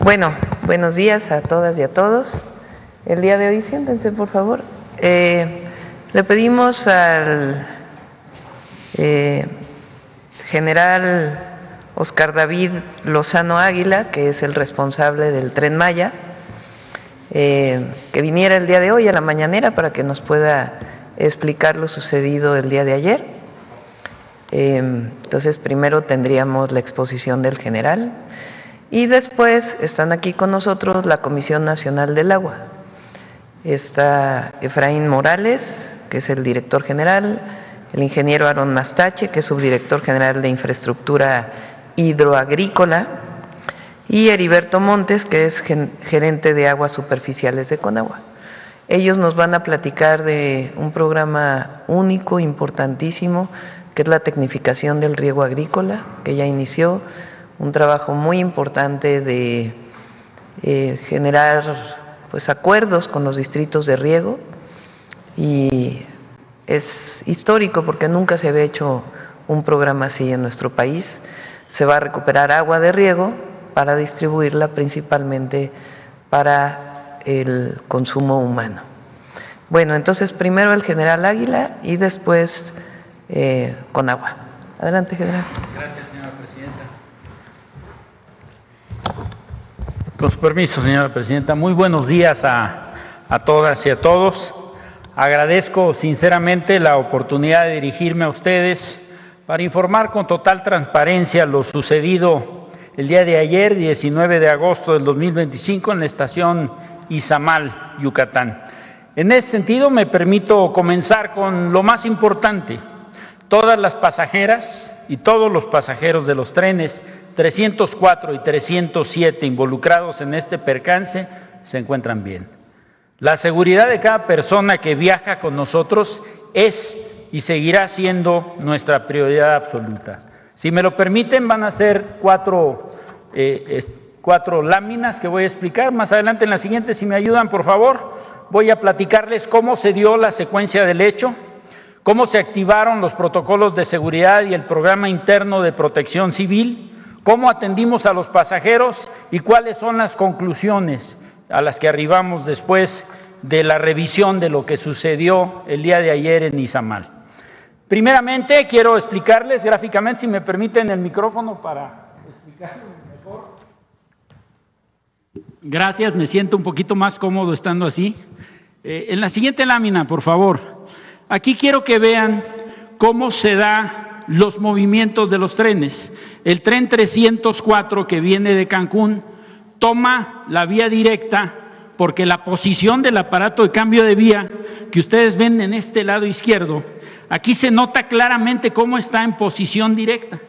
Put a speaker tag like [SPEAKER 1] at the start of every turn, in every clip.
[SPEAKER 1] Bueno, buenos días a todas y a todos. El día de hoy, siéntense por favor. Le pedimos al general Oscar David Lozano Águila, que es el responsable del Tren Maya, que viniera el día de hoy a la mañanera para que nos pueda explicar lo sucedido el día de ayer. Entonces, primero tendríamos la exposición del general y después están aquí con nosotros la Comisión Nacional del Agua. Está Efraín Morales, que es el director general, el ingeniero Aaron Mastache, que es subdirector general de Infraestructura Hidroagrícola, y Heriberto Montes, que es gerente de Aguas Superficiales de Conagua. Ellos nos van a platicar de un programa único, importantísimo, que es la tecnificación del riego agrícola, que ya inició, un trabajo muy importante de generar acuerdos con los distritos de riego, y es histórico porque nunca se había hecho un programa así en nuestro país. Se va a recuperar agua de riego para distribuirla principalmente para el consumo humano. Bueno, entonces primero el general Águila y después Conagua. Adelante, general.
[SPEAKER 2] Gracias, señora presidenta. Con su permiso, señora presidenta, muy buenos días a todas y a todos. Agradezco sinceramente la oportunidad de dirigirme a ustedes para informar con total transparencia lo sucedido el día de ayer, 19 de agosto del 2025, en la estación Izamal, Yucatán. En ese sentido, me permito comenzar con lo más importante. Todas las pasajeras y todos los pasajeros de los trenes 304 y 307 involucrados en este percance se encuentran bien. La seguridad de cada persona que viaja con nosotros es y seguirá siendo nuestra prioridad absoluta. Si me lo permiten, van a ser cuatro láminas que voy a explicar. Más adelante en la siguiente, si me ayudan, por favor, voy a platicarles cómo se dio la secuencia del hecho, cómo se activaron los protocolos de seguridad y el programa interno de protección civil, cómo atendimos a los pasajeros y cuáles son las conclusiones a las que arribamos después de la revisión de lo que sucedió el día de ayer en Izamal. Primeramente, quiero explicarles gráficamente, si me permiten el micrófono para explicarlo mejor. Gracias, me siento un poquito más cómodo estando así. En la siguiente lámina, por favor. Aquí quiero que vean cómo se dan los movimientos de los trenes. El tren 304 que viene de Cancún toma la vía directa porque la posición del aparato de cambio de vía que ustedes ven en este lado izquierdo, aquí se nota claramente cómo está en posición directa.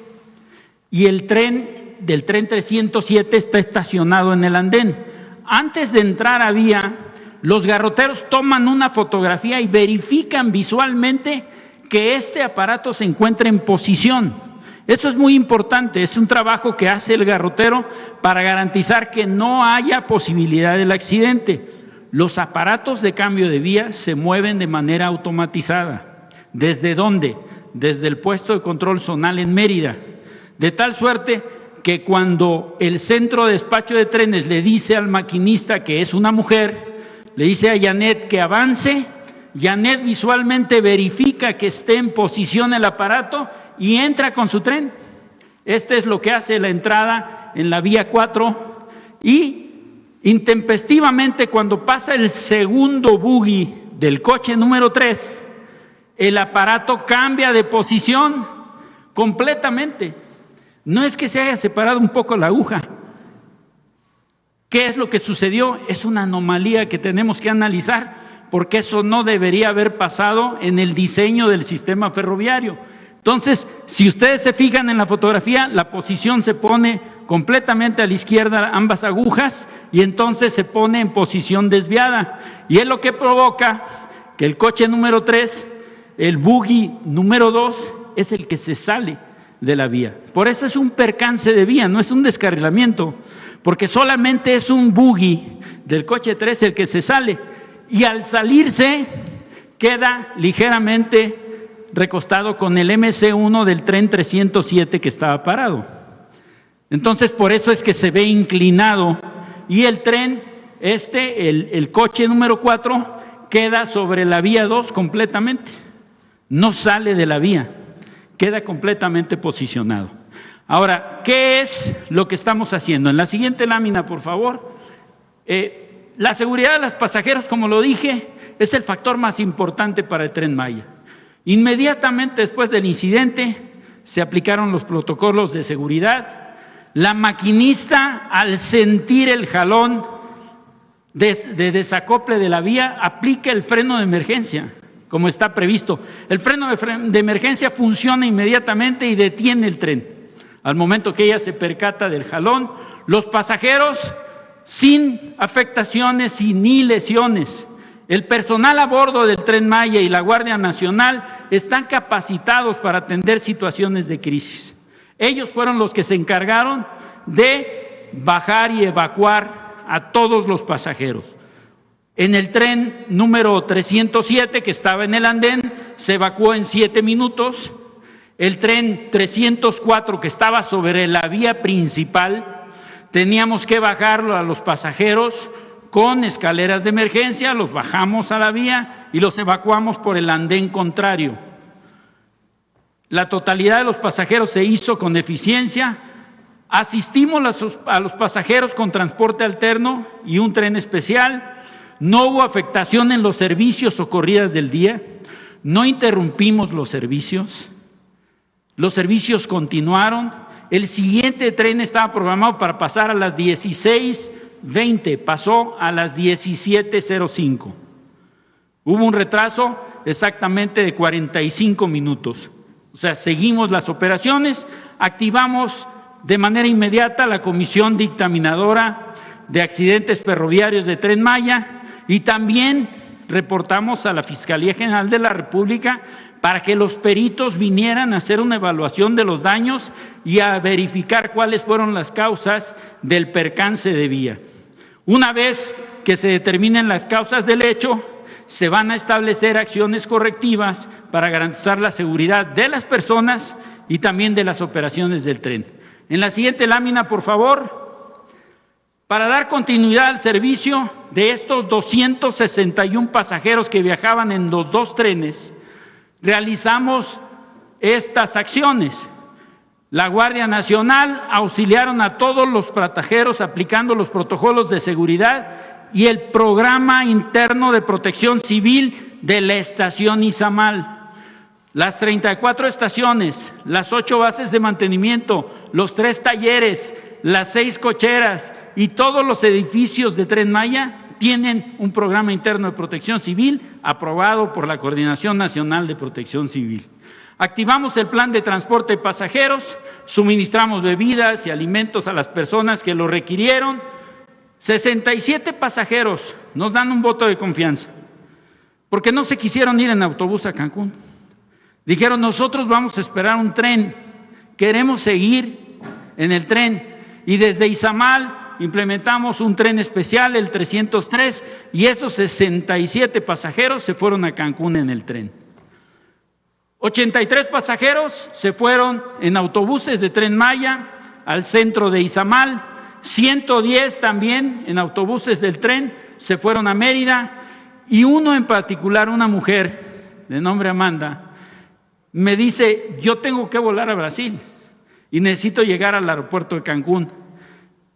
[SPEAKER 2] Y el tren del tren 307 está estacionado en el andén. Antes de entrar a vía, los garroteros toman una fotografía y verifican visualmente que este aparato se encuentra en posición. Esto es muy importante, es un trabajo que hace el garrotero para garantizar que no haya posibilidad del accidente. Los aparatos de cambio de vía se mueven de manera automatizada. ¿Desde dónde? Desde el puesto de control zonal en Mérida. De tal suerte que cuando el centro de despacho de trenes le dice al maquinista que es una mujer, le dice a Janet que avance, Janet visualmente verifica que esté en posición el aparato y entra con su tren. Este es lo que hace la entrada en la vía 4 y intempestivamente cuando pasa el segundo buggy del coche número 3, el aparato cambia de posición completamente. No es que se haya separado un poco la aguja. ¿Qué es lo que sucedió? Es una anomalía que tenemos que analizar porque eso no debería haber pasado en el diseño del sistema ferroviario. Entonces, si ustedes se fijan en la fotografía, la posición se pone completamente a la izquierda, ambas agujas, y entonces se pone en posición desviada. Y es lo que provoca que el coche número 3, el buggy número 2, es el que se sale de la vía. Por eso es un percance de vía, no es un descarrilamiento, porque solamente es un buggy del coche 3 el que se sale, y al salirse queda ligeramente recostado con el MC1 del tren 307 que estaba parado. Entonces, por eso es que se ve inclinado y el tren, el coche número 4, queda sobre la vía 2 completamente. No sale de la vía, queda completamente posicionado. Ahora, ¿qué es lo que estamos haciendo? En la siguiente lámina, por favor. La seguridad de los pasajeros, como lo dije, es el factor más importante para el Tren Maya. Inmediatamente después del incidente se aplicaron los protocolos de seguridad. La maquinista, al sentir el jalón de desacople de la vía, aplica el freno de emergencia, como está previsto. El freno de emergencia funciona inmediatamente y detiene el tren. Al momento que ella se percata del jalón, los pasajeros, sin afectaciones y ni lesiones. El personal a bordo del Tren Maya y la Guardia Nacional están capacitados para atender situaciones de crisis. Ellos fueron los que se encargaron de bajar y evacuar a todos los pasajeros. En el tren número 307, que estaba en el andén, se evacuó en 7 minutos. El tren 304, que estaba sobre la vía principal, teníamos que bajarlo a los pasajeros con escaleras de emergencia, los bajamos a la vía y los evacuamos por el andén contrario. La totalidad de los pasajeros se hizo con eficiencia. Asistimos a los pasajeros con transporte alterno y un tren especial. No hubo afectación en los servicios o corridas del día. No interrumpimos los servicios. Los servicios continuaron. El siguiente tren estaba programado para pasar a las 16:20, pasó a las 17:05. Hubo un retraso exactamente de 45 minutos. O sea, seguimos las operaciones, activamos de manera inmediata la Comisión Dictaminadora de Accidentes Ferroviarios de Tren Maya y también reportamos a la Fiscalía General de la República para que los peritos vinieran a hacer una evaluación de los daños y a verificar cuáles fueron las causas del percance de vía. Una vez que se determinen las causas del hecho, se van a establecer acciones correctivas para garantizar la seguridad de las personas y también de las operaciones del tren. En la siguiente lámina, por favor, para dar continuidad al servicio de estos 261 pasajeros que viajaban en los 2 trenes, realizamos estas acciones. La Guardia Nacional auxiliaron a todos los pasajeros aplicando los protocolos de seguridad y el programa interno de protección civil de la estación Izamal. Las 34 estaciones, las 8 bases de mantenimiento, los 3 talleres, las 6 cocheras y todos los edificios de Tren Maya tienen un programa interno de protección civil aprobado por la Coordinación Nacional de Protección Civil. Activamos el plan de transporte de pasajeros, suministramos bebidas y alimentos a las personas que lo requirieron. 67 pasajeros nos dan un voto de confianza, porque no se quisieron ir en autobús a Cancún. Dijeron, nosotros vamos a esperar un tren, queremos seguir en el tren. Y desde Izamal implementamos un tren especial, el 303, y esos 67 pasajeros se fueron a Cancún en el tren. 83 pasajeros se fueron en autobuses de Tren Maya al centro de Izamal, 110 también en autobuses del tren se fueron a Mérida, y uno en particular, una mujer de nombre Amanda, me dice, yo tengo que volar a Brasil y necesito llegar al aeropuerto de Cancún.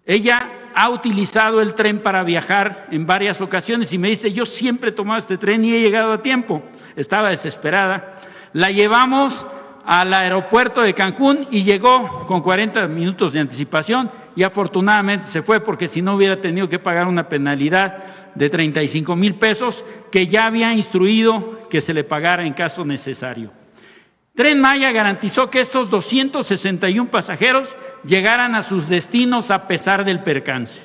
[SPEAKER 2] Ella ha utilizado el tren para viajar en varias ocasiones y me dice, yo siempre he tomado este tren y he llegado a tiempo. Estaba desesperada. La llevamos al aeropuerto de Cancún y llegó con 40 minutos de anticipación y afortunadamente se fue, porque si no hubiera tenido que pagar una penalidad de 35,000 pesos que ya había instruido que se le pagara en caso necesario. Tren Maya garantizó que estos 261 pasajeros llegaran a sus destinos a pesar del percance.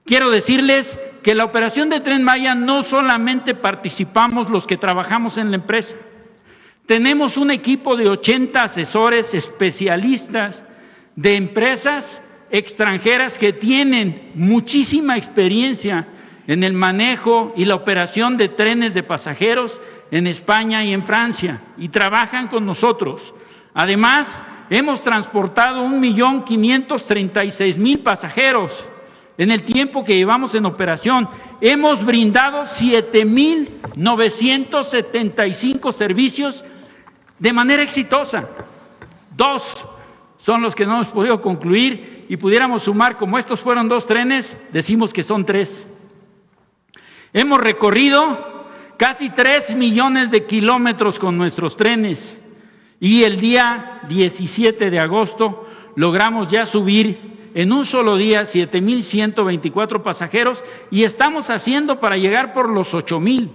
[SPEAKER 2] Quiero decirles que la operación de Tren Maya no solamente participamos los que trabajamos en la empresa. Tenemos un equipo de 80 asesores especialistas de empresas extranjeras que tienen muchísima experiencia en el manejo y la operación de trenes de pasajeros en España y en Francia, y trabajan con nosotros. Además, hemos transportado 1,536,000 pasajeros en el tiempo que llevamos en operación, hemos brindado 7,975 servicios de manera exitosa. 2 son los que no hemos podido concluir y pudiéramos sumar, como estos fueron 2 trenes, decimos que son 3. Hemos recorrido casi 3 millones de kilómetros con nuestros trenes y el día 17 de agosto logramos ya subir en un solo día 7,124 pasajeros y estamos haciendo para llegar por los 8,000.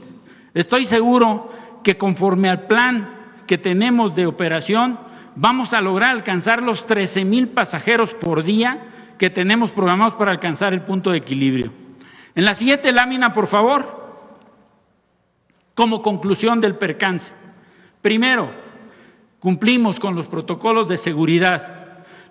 [SPEAKER 2] Estoy seguro que conforme al plan que tenemos de operación, vamos a lograr alcanzar los 13,000 pasajeros por día que tenemos programados para alcanzar el punto de equilibrio. En la siguiente lámina, por favor, como conclusión del percance. Primero, cumplimos con los protocolos de seguridad.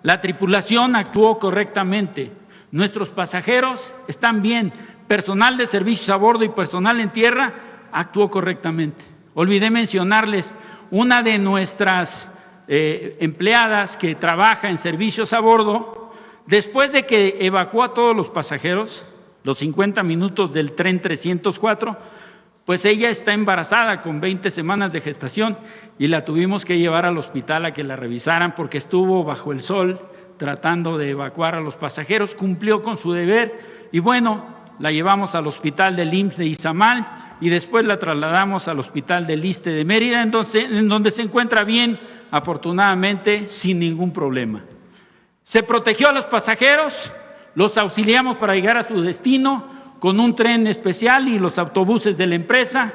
[SPEAKER 2] La tripulación actuó correctamente. Nuestros pasajeros están bien. Personal de servicios a bordo y personal en tierra actuó correctamente. Olvidé mencionarles, una de nuestras empleadas que trabaja en servicios a bordo, después de que evacuó a todos los pasajeros, los 50 minutos del tren 304, pues ella está embarazada con 20 semanas de gestación y la tuvimos que llevar al hospital a que la revisaran porque estuvo bajo el sol tratando de evacuar a los pasajeros, cumplió con su deber y bueno, la llevamos al hospital del IMSS de Izamal y después la trasladamos al hospital del ISSSTE de Mérida, en donde se encuentra bien, afortunadamente, sin ningún problema. Se protegió a los pasajeros, los auxiliamos para llegar a su destino con un tren especial y los autobuses de la empresa.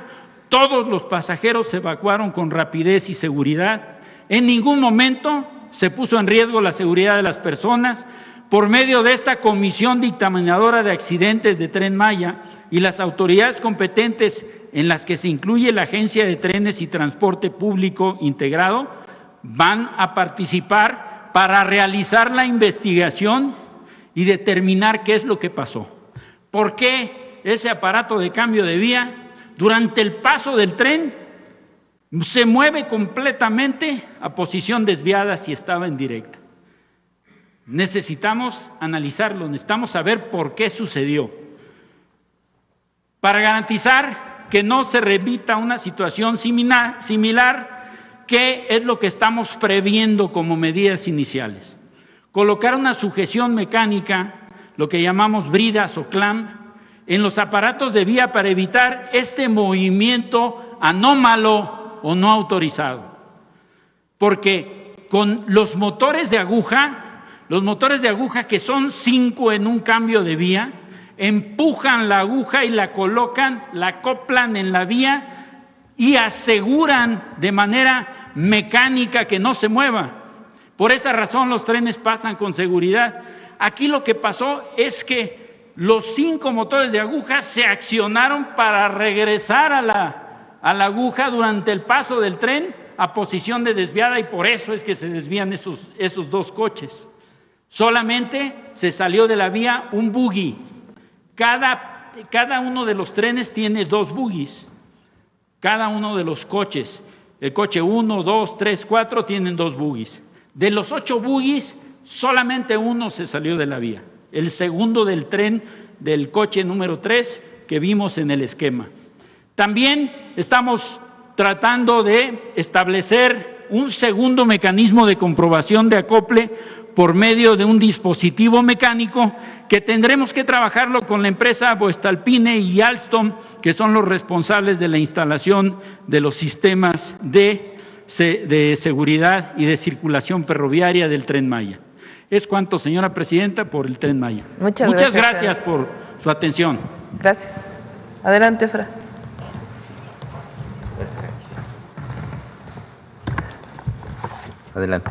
[SPEAKER 2] Todos los pasajeros se evacuaron con rapidez y seguridad. En ningún momento se puso en riesgo la seguridad de las personas. Por medio de esta comisión dictaminadora de accidentes de Tren Maya y las autoridades competentes en las que se incluye la Agencia de Trenes y Transporte Público Integrado, van a participar para realizar la investigación y determinar qué es lo que pasó. ¿Por qué ese aparato de cambio de vía durante el paso del tren se mueve completamente a posición desviada si estaba en directa? Necesitamos analizarlo, necesitamos saber por qué sucedió. Para garantizar que no se repita una situación similar, ¿qué es lo que estamos previendo como medidas iniciales? Colocar una sujeción mecánica, lo que llamamos bridas o clamp, en los aparatos de vía para evitar este movimiento anómalo o no autorizado. Porque con los motores de aguja que son 5 en un cambio de vía, empujan la aguja y la colocan, la acoplan en la vía y aseguran de manera mecánica que no se mueva. Por esa razón los trenes pasan con seguridad. Aquí lo que pasó es que los 5 motores de aguja se accionaron para regresar a la aguja durante el paso del tren a posición de desviada y por eso es que se desvían esos 2 coches. Solamente se salió de la vía un buggy. Cada uno de los trenes tiene 2 buggies. Cada uno de los coches, el coche 1, 2, 3, 4 tienen 2 buggies. De los 8 buggies, solamente 1 se salió de la vía. El segundo del tren del coche número 3 que vimos en el esquema. También estamos tratando de establecer un segundo mecanismo de comprobación de acople por medio de un dispositivo mecánico que tendremos que trabajarlo con la empresa Voestalpine y Alstom, que son los responsables de la instalación de los sistemas de seguridad y de circulación ferroviaria del Tren Maya. Es cuanto, señora presidenta, por el Tren Maya. Muchas gracias por su atención.
[SPEAKER 1] Gracias. Adelante, Fra.
[SPEAKER 3] Adelante.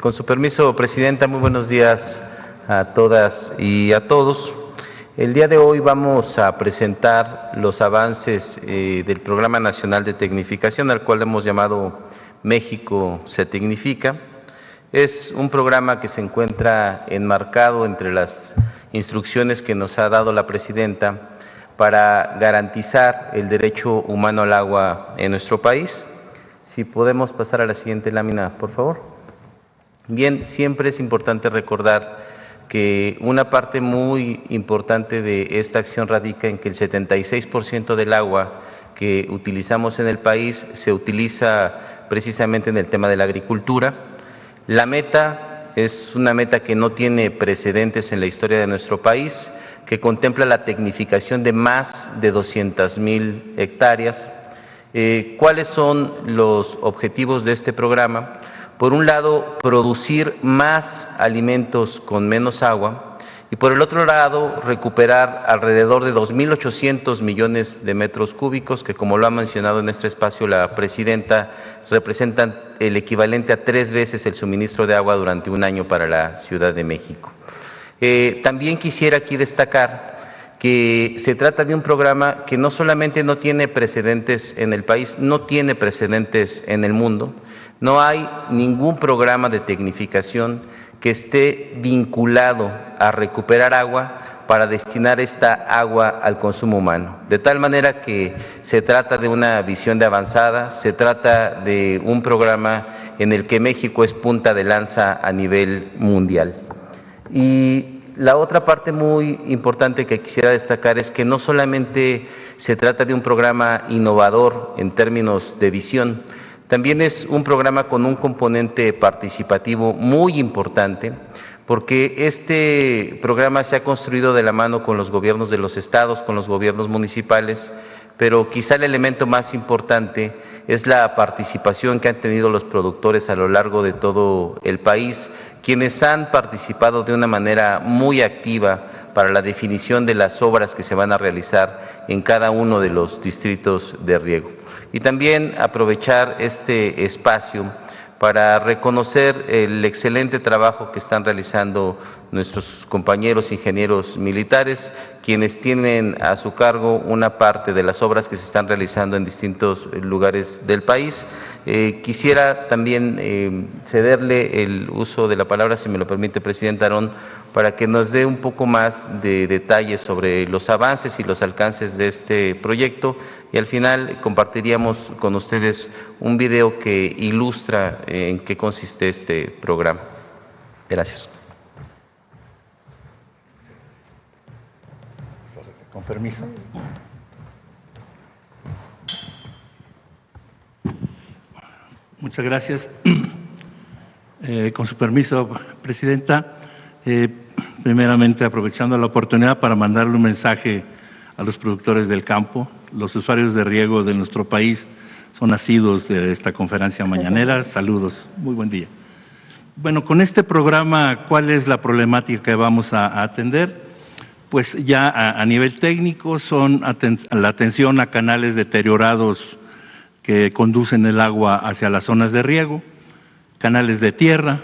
[SPEAKER 3] Con su permiso, presidenta, muy buenos días a todas y a todos. El día de hoy vamos a presentar los avances del Programa Nacional de Tecnificación, al cual hemos llamado México se Tecnifica. Es un programa que se encuentra enmarcado entre las instrucciones que nos ha dado la presidenta para garantizar el derecho humano al agua en nuestro país. Si podemos pasar a la siguiente lámina, por favor. Bien, siempre es importante recordar que una parte muy importante de esta acción radica en que el 76% del agua que utilizamos en el país se utiliza precisamente en el tema de la agricultura. La meta es una meta que no tiene precedentes en la historia de nuestro país, que contempla la tecnificación de más de 200,000 hectáreas. ¿Cuáles son los objetivos de este programa? Por un lado, producir más alimentos con menos agua y por el otro lado, recuperar alrededor de 2.800 millones de metros cúbicos que, como lo ha mencionado en este espacio la presidenta, representan el equivalente a 3 veces el suministro de agua durante un año para la Ciudad de México. También quisiera aquí destacar que se trata de un programa que no solamente no tiene precedentes en el país, no tiene precedentes en el mundo. No hay ningún programa de tecnificación que esté vinculado a recuperar agua para destinar esta agua al consumo humano. De tal manera que se trata de una visión de avanzada, se trata de un programa en el que México es punta de lanza a nivel mundial. Y la otra parte muy importante que quisiera destacar es que no solamente se trata de un programa innovador en términos de visión, también es un programa con un componente participativo muy importante, porque este programa se ha construido de la mano con los gobiernos de los estados, con los gobiernos municipales, pero quizá el elemento más importante es la participación que han tenido los productores a lo largo de todo el país, quienes han participado de una manera muy activa para la definición de las obras que se van a realizar en cada uno de los distritos de riego. Y también aprovechar este espacio para reconocer el excelente trabajo que están realizando nuestros compañeros ingenieros militares, quienes tienen a su cargo una parte de las obras que se están realizando en distintos lugares del país. Quisiera también cederle el uso de la palabra, si me lo permite, presidente Aarón, para que nos dé un poco más de detalles sobre los avances y los alcances de este proyecto, y al final compartiríamos con ustedes un video que ilustra en qué consiste este programa. Gracias.
[SPEAKER 4] Con permiso. Muchas gracias. Con su permiso, presidenta. Primeramente, aprovechando la oportunidad para mandarle un mensaje a los productores del campo. Los usuarios de riego de nuestro país son asiduos de esta conferencia mañanera. Saludos, muy buen día. Bueno, con este programa, ¿cuál es la problemática que vamos a atender? Pues ya a nivel técnico son la atención a canales deteriorados que conducen el agua hacia las zonas de riego, canales de tierra,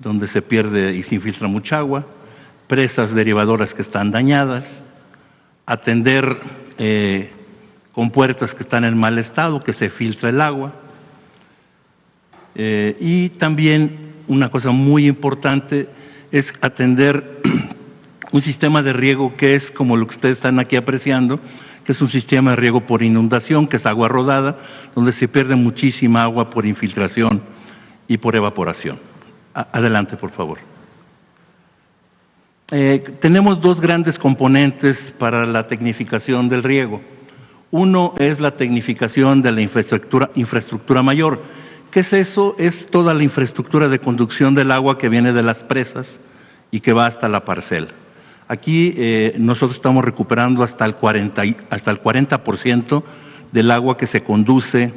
[SPEAKER 4] donde se pierde y se infiltra mucha agua, presas derivadoras que están dañadas, atender compuertas que están en mal estado, que se filtra el agua, y también una cosa muy importante es atender un sistema de riego que es como lo que ustedes están aquí apreciando, que es un sistema de riego por inundación, que es agua rodada, donde se pierde muchísima agua por infiltración y por evaporación. Adelante, por favor. Tenemos dos grandes componentes para la tecnificación del riego. Uno es la tecnificación de la infraestructura mayor. ¿Qué es eso? Es toda la infraestructura de conducción del agua que viene de las presas y que va hasta la parcela. Aquí nosotros estamos recuperando hasta el 40% del agua que se conduce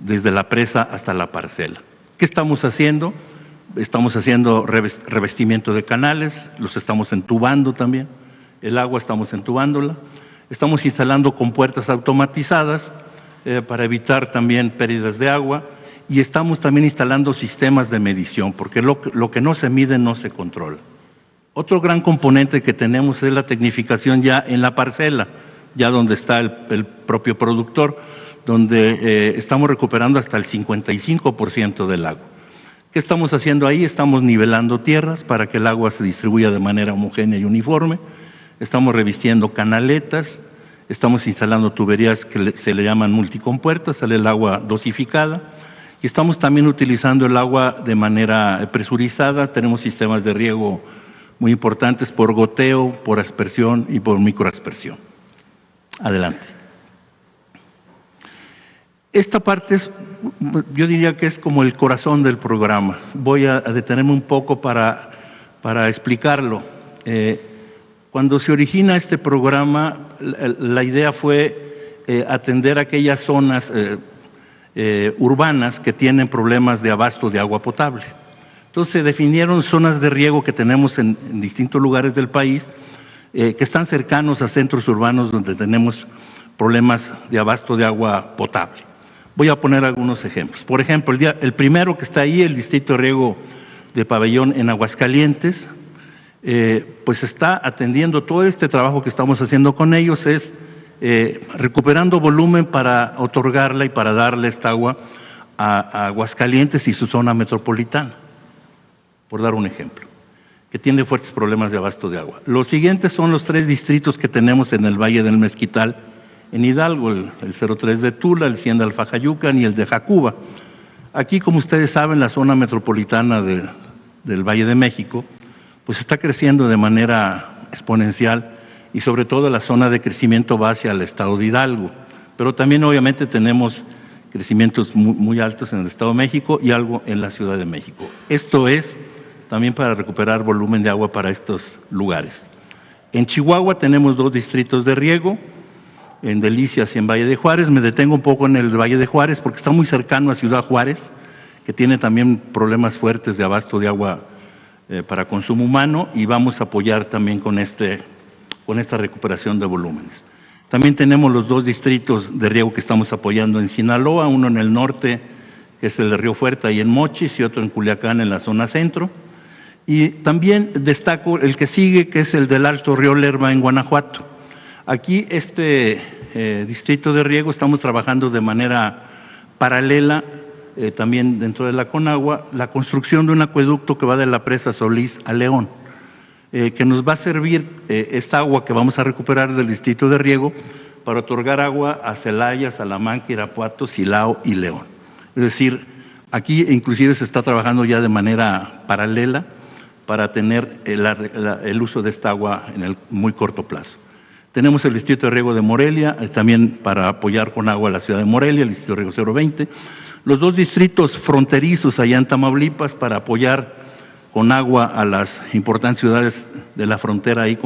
[SPEAKER 4] desde la presa hasta la parcela. ¿Qué estamos haciendo? Estamos haciendo revestimiento de canales, los estamos entubando también, el agua estamos entubándola, estamos instalando compuertas automatizadas para evitar también pérdidas de agua, y estamos también instalando sistemas de medición, porque lo que no se mide no se controla. Otro gran componente que tenemos es la tecnificación ya en la parcela, ya donde está el propio productor, donde estamos recuperando hasta el 55% del agua. ¿Qué estamos haciendo ahí? Estamos nivelando tierras para que el agua se distribuya de manera homogénea y uniforme. Estamos revistiendo canaletas, estamos instalando tuberías que se le llaman multicompuertas, sale el agua dosificada. Y estamos también utilizando el agua de manera presurizada. Tenemos sistemas de riego muy importantes por goteo, por aspersión y por microaspersión. Adelante. Esta parte yo diría que es como el corazón del programa. Voy a detenerme un poco para explicarlo. Cuando se origina este programa, la idea fue atender aquellas zonas urbanas que tienen problemas de abasto de agua potable. Entonces se definieron zonas de riego que tenemos en distintos lugares del país, que están cercanos a centros urbanos donde tenemos problemas de abasto de agua potable. Voy a poner algunos ejemplos. Por ejemplo, el primero que está ahí, el distrito de riego de Pabellón en Aguascalientes, pues está atendiendo todo este trabajo que estamos haciendo con ellos, es recuperando volumen para otorgarla y para darle esta agua a Aguascalientes y su zona metropolitana, por dar un ejemplo, que tiene fuertes problemas de abasto de agua. Los siguientes son los 3 distritos que tenemos en el Valle del Mezquital, en Hidalgo, el 03 de Tula, el 100 de Alfajayucan y el de Jacuba. Aquí, como ustedes saben, la zona metropolitana del Valle de México, pues está creciendo de manera exponencial y sobre todo la zona de crecimiento va hacia el estado de Hidalgo. Pero también obviamente tenemos crecimientos muy altos en el estado de México y algo en la Ciudad de México. Esto es también para recuperar volumen de agua para estos lugares. En Chihuahua tenemos 2 distritos de riego, en Delicias y en Valle de Juárez. Me detengo un poco en el Valle de Juárez porque está muy cercano a Ciudad Juárez, que tiene también problemas fuertes de abasto de agua para consumo humano, y vamos a apoyar también con esta recuperación de volúmenes. También tenemos los 2 distritos de riego que estamos apoyando en Sinaloa, uno en el norte, que es el de Río Fuerte y en Mochis, y otro en Culiacán, en la zona centro. Y también destaco el que sigue, que es el del Alto Río Lerma en Guanajuato. Aquí distrito de riego estamos trabajando de manera paralela, también dentro de la Conagua, la construcción de un acueducto que va de la presa Solís a León, que nos va a servir esta agua que vamos a recuperar del distrito de riego para otorgar agua a Celaya, Salamanca, Irapuato, Silao y León. Es decir, aquí inclusive se está trabajando ya de manera paralela para tener el uso de esta agua en el muy corto plazo. Tenemos el distrito de riego de Morelia, también para apoyar con agua a la ciudad de Morelia, el distrito de riego 020. Los 2 distritos fronterizos allá en Tamaulipas para apoyar con agua a las importantes ciudades de la frontera ahí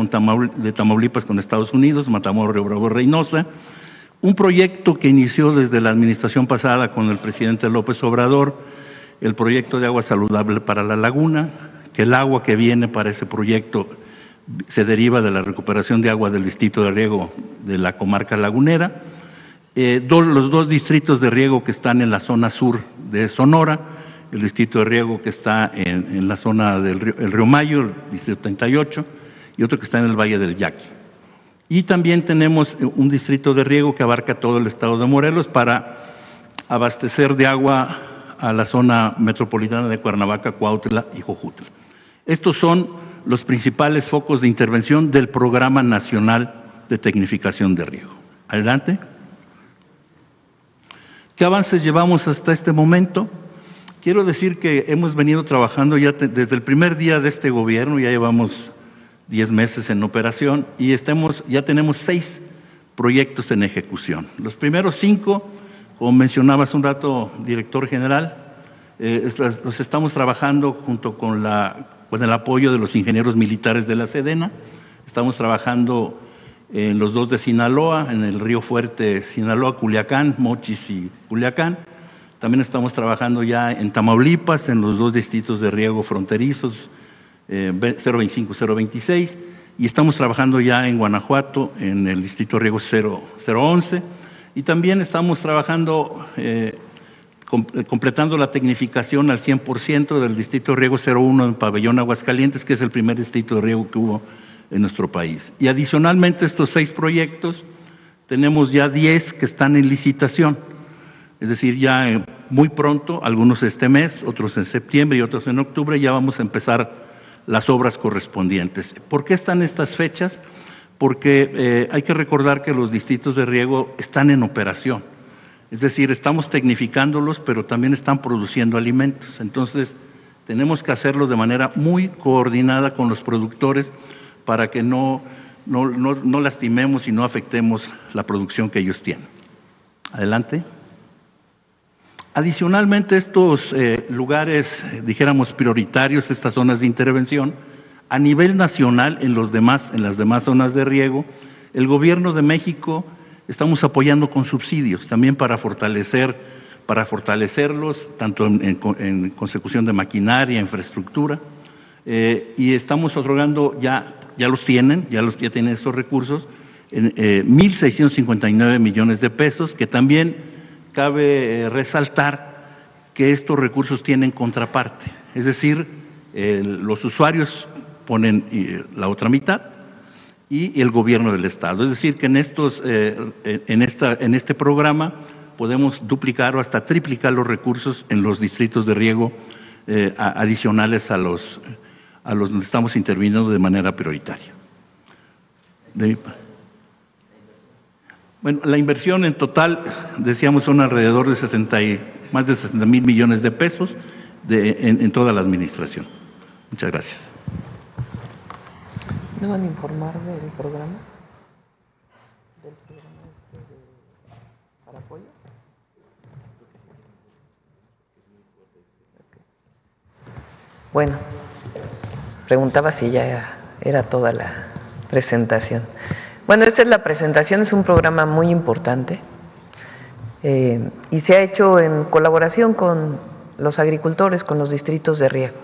[SPEAKER 4] de Tamaulipas con Estados Unidos, Matamoros, Río Bravo, Reynosa. Un proyecto que inició desde la administración pasada con el presidente López Obrador, el proyecto de agua saludable para la laguna, que el agua que viene para ese proyecto se deriva de la recuperación de agua del distrito de riego de la comarca lagunera. Los 2 distritos de riego que están en la zona sur de Sonora, el distrito de riego que está en la zona del río Mayo, el distrito 38, y otro que está en el Valle del Yaqui. Y también tenemos un distrito de riego que abarca todo el estado de Morelos para abastecer de agua a la zona metropolitana de Cuernavaca, Cuautla y Jojutla. Estos son los principales focos de intervención del Programa Nacional de Tecnificación de Riego. Adelante. ¿Qué avances llevamos hasta este momento? Quiero decir que hemos venido trabajando ya desde el primer día de este gobierno, ya llevamos 10 meses en operación y ya tenemos 6 proyectos en ejecución. Los primeros 5, como mencionaba hace un rato, director general, los estamos trabajando junto con el apoyo de los ingenieros militares de la Sedena. Estamos trabajando en los 2 de Sinaloa, en el Río Fuerte, Sinaloa, Culiacán, Mochis y Culiacán. También estamos trabajando ya en Tamaulipas, en los 2 distritos de riego fronterizos, 025, 026, y estamos trabajando ya en Guanajuato, en el distrito de riego 011, y también estamos trabajando, completando la tecnificación al 100% del distrito de riego 01 en Pabellón, Aguascalientes, que es el primer distrito de riego que hubo en nuestro país. Y adicionalmente a estos 6 proyectos, tenemos ya 10 que están en licitación, es decir, ya muy pronto, algunos este mes, otros en septiembre y otros en octubre, ya vamos a empezar las obras correspondientes. ¿Por qué están estas fechas? Porque hay que recordar que los distritos de riego están en operación, es decir, estamos tecnificándolos, pero también están produciendo alimentos. Entonces, Tenemos que hacerlo de manera muy coordinada con los productores para que no lastimemos y no afectemos la producción que ellos tienen. Adelante. Adicionalmente, estos lugares, dijéramos, prioritarios, estas zonas de intervención, a nivel nacional, en las demás zonas de riego, el Gobierno de México estamos apoyando con subsidios también para fortalecerlos, tanto en consecución de maquinaria, infraestructura, y estamos otorgando, ya tienen estos recursos, 1.659 millones de pesos, que también cabe resaltar que estos recursos tienen contraparte, es decir, los usuarios ponen la otra mitad y el gobierno del Estado. Es decir, que en este programa podemos duplicar o hasta triplicar los recursos en los distritos de riego adicionales a los donde estamos interviniendo de manera prioritaria. Bueno, la inversión en total, decíamos, son alrededor de más de 60,000 millones de pesos en toda la administración. Muchas gracias.
[SPEAKER 1] ¿No van a informar del programa? ¿Para apoyos? Okay. Bueno, preguntaba si ya era toda la presentación. Bueno, esta es la presentación, es un programa muy importante y se ha hecho en colaboración con los agricultores, con los distritos de riego.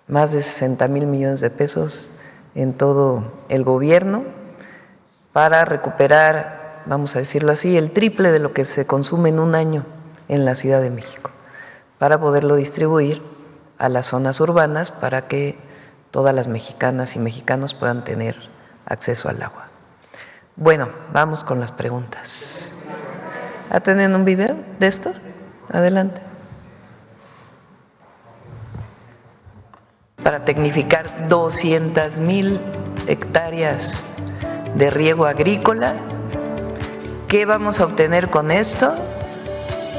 [SPEAKER 1] Más de 60,000 millones de pesos en todo el gobierno para recuperar, vamos a decirlo así, el triple de lo que se consume en un año en la Ciudad de México, para poderlo distribuir a las zonas urbanas para que todas las mexicanas y mexicanos puedan tener acceso al agua. Bueno, vamos con las preguntas. ¿Tienen un video de esto? Adelante. Para tecnificar 200,000 hectáreas de riego agrícola. ¿Qué vamos a obtener con esto?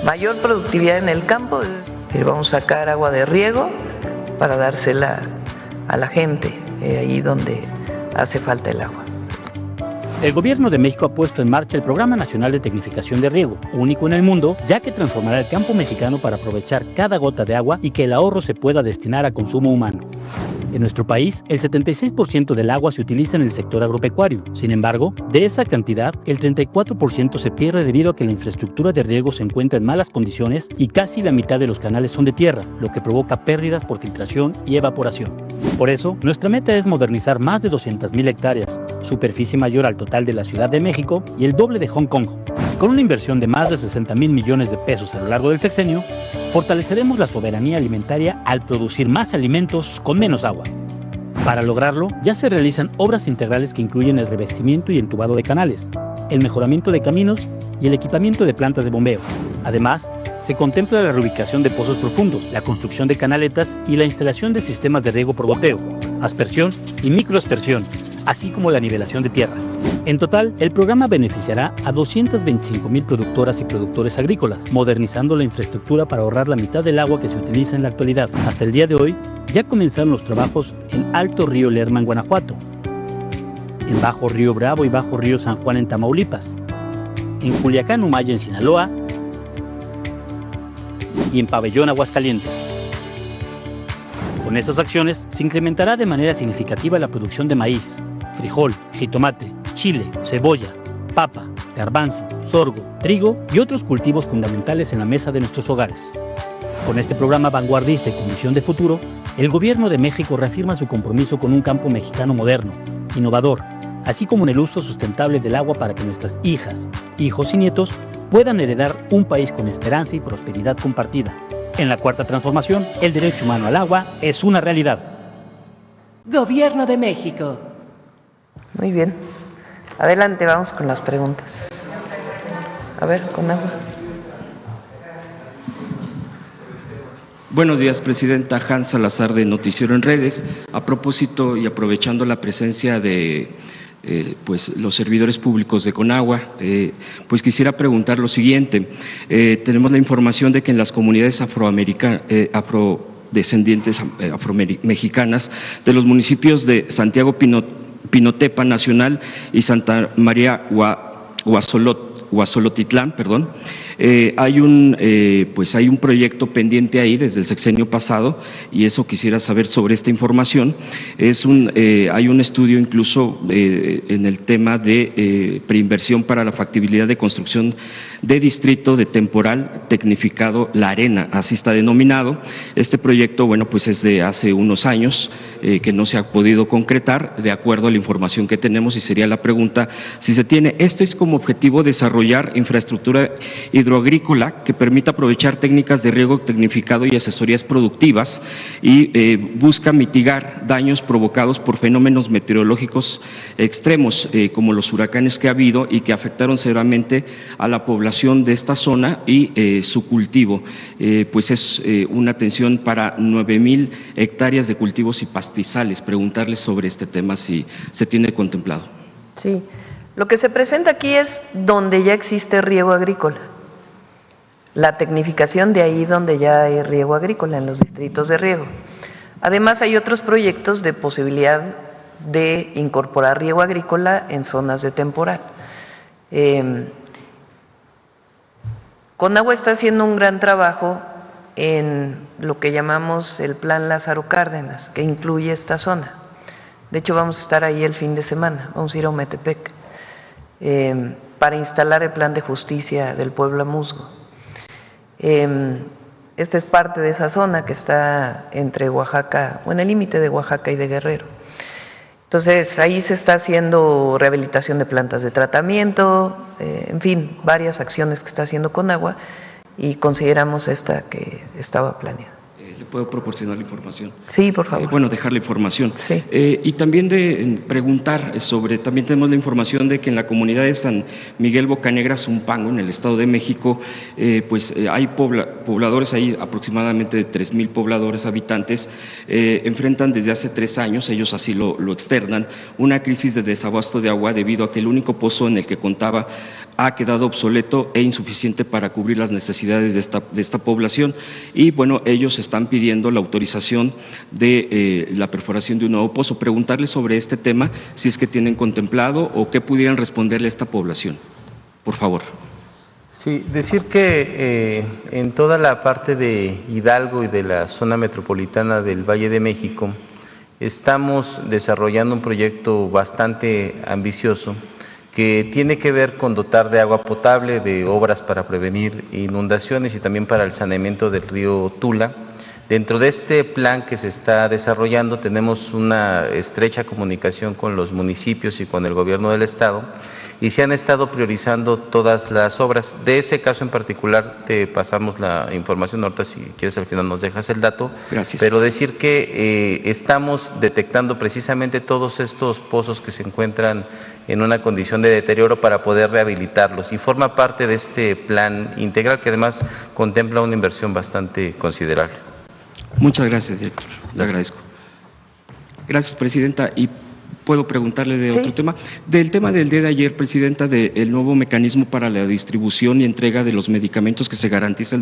[SPEAKER 1] Mayor productividad en el campo, es decir, vamos a sacar agua de riego para dársela a la gente, ahí donde hace falta el agua.
[SPEAKER 5] El Gobierno de México ha puesto en marcha el Programa Nacional de Tecnificación de Riego, único en el mundo, ya que transformará el campo mexicano para aprovechar cada gota de agua y que el ahorro se pueda destinar a consumo humano. En nuestro país, el 76% del agua se utiliza en el sector agropecuario. Sin embargo, de esa cantidad, el 34% se pierde debido a que la infraestructura de riego se encuentra en malas condiciones y casi la mitad de los canales son de tierra, lo que provoca pérdidas por filtración y evaporación. Por eso, nuestra meta es modernizar más de 200,000 hectáreas, superficie mayor al total de la Ciudad de México y el doble de Hong Kong. Con una inversión de más de 60,000 millones de pesos a lo largo del sexenio, fortaleceremos la soberanía alimentaria al producir más alimentos con menos agua. Para lograrlo, ya se realizan obras integrales que incluyen el revestimiento y entubado de canales, el mejoramiento de caminos y el equipamiento de plantas de bombeo. Además, se contempla la reubicación de pozos profundos, la construcción de canaletas y la instalación de sistemas de riego por goteo, aspersión y microaspersión, así como la nivelación de tierras. En total, el programa beneficiará a 225,000 productoras y productores agrícolas, modernizando la infraestructura para ahorrar la mitad del agua que se utiliza en la actualidad. Hasta el día de hoy, ya comenzaron los trabajos en Alto Río Lerma en Guanajuato, en Bajo Río Bravo y Bajo Río San Juan en Tamaulipas, en Culiacán, Humaya en Sinaloa y en Pabellón, Aguascalientes. Con esas acciones se incrementará de manera significativa la producción de maíz, frijol, jitomate, chile, cebolla, papa, garbanzo, sorgo, trigo y otros cultivos fundamentales en la mesa de nuestros hogares. Con este programa vanguardista y con visión de futuro, el Gobierno de México reafirma su compromiso con un campo mexicano moderno, innovador, así como en el uso sustentable del agua para que nuestras hijas, hijos y nietos puedan heredar un país con esperanza y prosperidad compartida. En la Cuarta Transformación, el derecho humano al agua es una realidad.
[SPEAKER 6] Gobierno de México.
[SPEAKER 1] Muy bien. Adelante, vamos con las preguntas. A ver, con agua.
[SPEAKER 7] Buenos días, Presidenta. Hans Salazar, de Noticiero en Redes. A propósito y aprovechando la presencia de pues los servidores públicos de Conagua. Pues quisiera preguntar lo siguiente. Tenemos la información de que en las comunidades afrodescendientes afromexicanas de los municipios de Santiago Pinotepa Nacional y Santa María Guazolotitlán, perdón, hay un proyecto pendiente ahí desde el sexenio pasado, y eso quisiera saber sobre esta información. Hay un estudio incluso en el tema de preinversión para la factibilidad de construcción de distrito de temporal tecnificado La Arena, así está denominado. Este proyecto, bueno, pues es de hace unos años que no se ha podido concretar de acuerdo a la información que tenemos, y sería la pregunta si se tiene. Esto es como objetivo desarrollar infraestructura hidroagrícola que permita aprovechar técnicas de riego tecnificado y asesorías productivas, y busca mitigar daños provocados por fenómenos meteorológicos extremos como los huracanes que ha habido y que afectaron severamente a la población de esta zona y su cultivo. Pues es una atención para 9,000 hectáreas de cultivos y pastizales. Preguntarles sobre este tema si se tiene contemplado.
[SPEAKER 1] Sí, lo que se presenta aquí es donde ya existe riego agrícola. La tecnificación de ahí donde ya hay riego agrícola, en los distritos de riego. Además, hay otros proyectos de posibilidad de incorporar riego agrícola en zonas de temporal. Conagua está haciendo un gran trabajo en lo que llamamos el Plan Lázaro Cárdenas, que incluye esta zona. De hecho, vamos a estar ahí el fin de semana, vamos a ir a Ometepec para instalar el plan de justicia del pueblo Musgo. Esta es parte de esa zona que está entre Oaxaca, o en el límite de Oaxaca y de Guerrero. Entonces, ahí se está haciendo rehabilitación de plantas de tratamiento, en fin, varias acciones que está haciendo Conagua, y consideramos esta que estaba planeada.
[SPEAKER 7] ¿Le puedo proporcionar la información?
[SPEAKER 1] Sí, por favor.
[SPEAKER 7] Bueno, dejar la información.
[SPEAKER 1] Sí.
[SPEAKER 7] Y también de preguntar sobre, también tenemos la información de que en la comunidad de San Miguel Bocanegra, Zumpango, en el Estado de México, hay pobladores ahí, aproximadamente de 3,000 pobladores habitantes, enfrentan desde hace 3 años, ellos así lo externan, una crisis de desabasto de agua debido a que el único pozo en el que contaba ha quedado obsoleto e insuficiente para cubrir las necesidades de esta población, y bueno, ellos están pidiendo la autorización de la perforación de un nuevo pozo. Preguntarles sobre este tema, si es que tienen contemplado o qué pudieran responderle a esta población, por favor.
[SPEAKER 3] Sí, decir que en toda la parte de Hidalgo y de la zona metropolitana del Valle de México estamos desarrollando un proyecto bastante ambicioso que tiene que ver con dotar de agua potable, de obras para prevenir inundaciones y también para el saneamiento del río Tula. Dentro de este plan que se está desarrollando tenemos una estrecha comunicación con los municipios y con el gobierno del estado, y se han estado priorizando todas las obras. De ese caso en particular te pasamos la información, ahorita si quieres al final nos dejas el dato.
[SPEAKER 7] Gracias.
[SPEAKER 3] Pero decir que estamos detectando precisamente todos estos pozos que se encuentran en una condición de deterioro para poder rehabilitarlos, y forma parte de este plan integral que además contempla una inversión bastante considerable.
[SPEAKER 7] Muchas gracias, director. Le agradezco. Gracias, presidenta. Y puedo preguntarle de otro tema. Del tema del día de ayer, presidenta, del nuevo mecanismo para la distribución y entrega de los medicamentos que se garantiza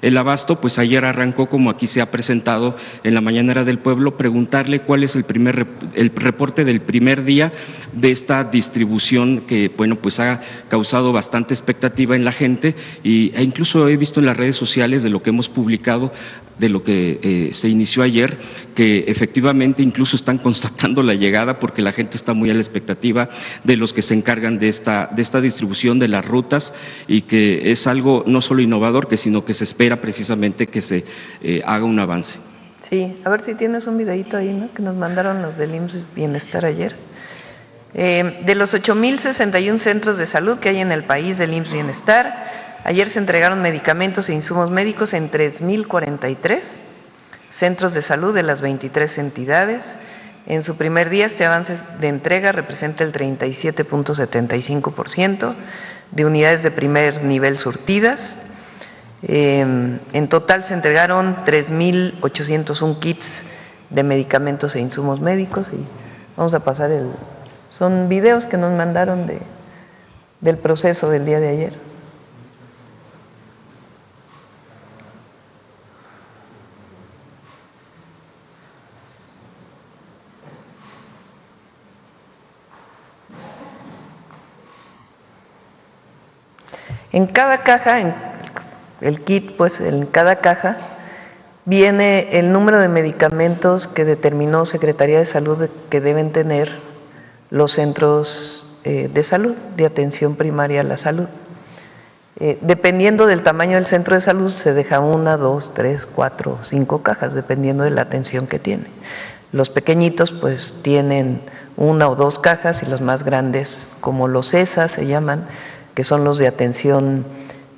[SPEAKER 7] el abasto, pues ayer arrancó, como aquí se ha presentado en la mañanera del pueblo, preguntarle cuál es el reporte del primer día de esta distribución que, bueno, pues ha causado bastante expectativa en la gente, e incluso he visto en las redes sociales de lo que hemos publicado, de lo que se inició ayer, que efectivamente incluso están constatando la llegada, porque la gente está muy a la expectativa de los que se encargan de esta distribución de las rutas, y que es algo no solo innovador, sino que se espera precisamente que se haga un avance.
[SPEAKER 1] Sí, a ver si tienes un videíto ahí, ¿no?, que nos mandaron los del IMSS Bienestar ayer. De los 8,061 centros de salud que hay en el país del IMSS Bienestar, ayer se entregaron medicamentos e insumos médicos en 3,043 centros de salud de las 23 entidades. En su primer día, este avance de entrega representa el 37.75% de unidades de primer nivel surtidas. En total se entregaron 3,801 kits de medicamentos e insumos médicos, y vamos a pasar Son videos que nos mandaron del proceso del día de ayer. En cada caja, en el kit, pues en cada caja viene el número de medicamentos que determinó Secretaría de Salud que deben tener los centros de salud, de atención primaria a la salud. Dependiendo del tamaño del centro de salud, se deja 1, 2, 3, 4, 5 cajas, dependiendo de la atención que tiene. Los pequeñitos pues tienen 1 o 2 cajas y los más grandes, como los ESA se llaman, que son los de atención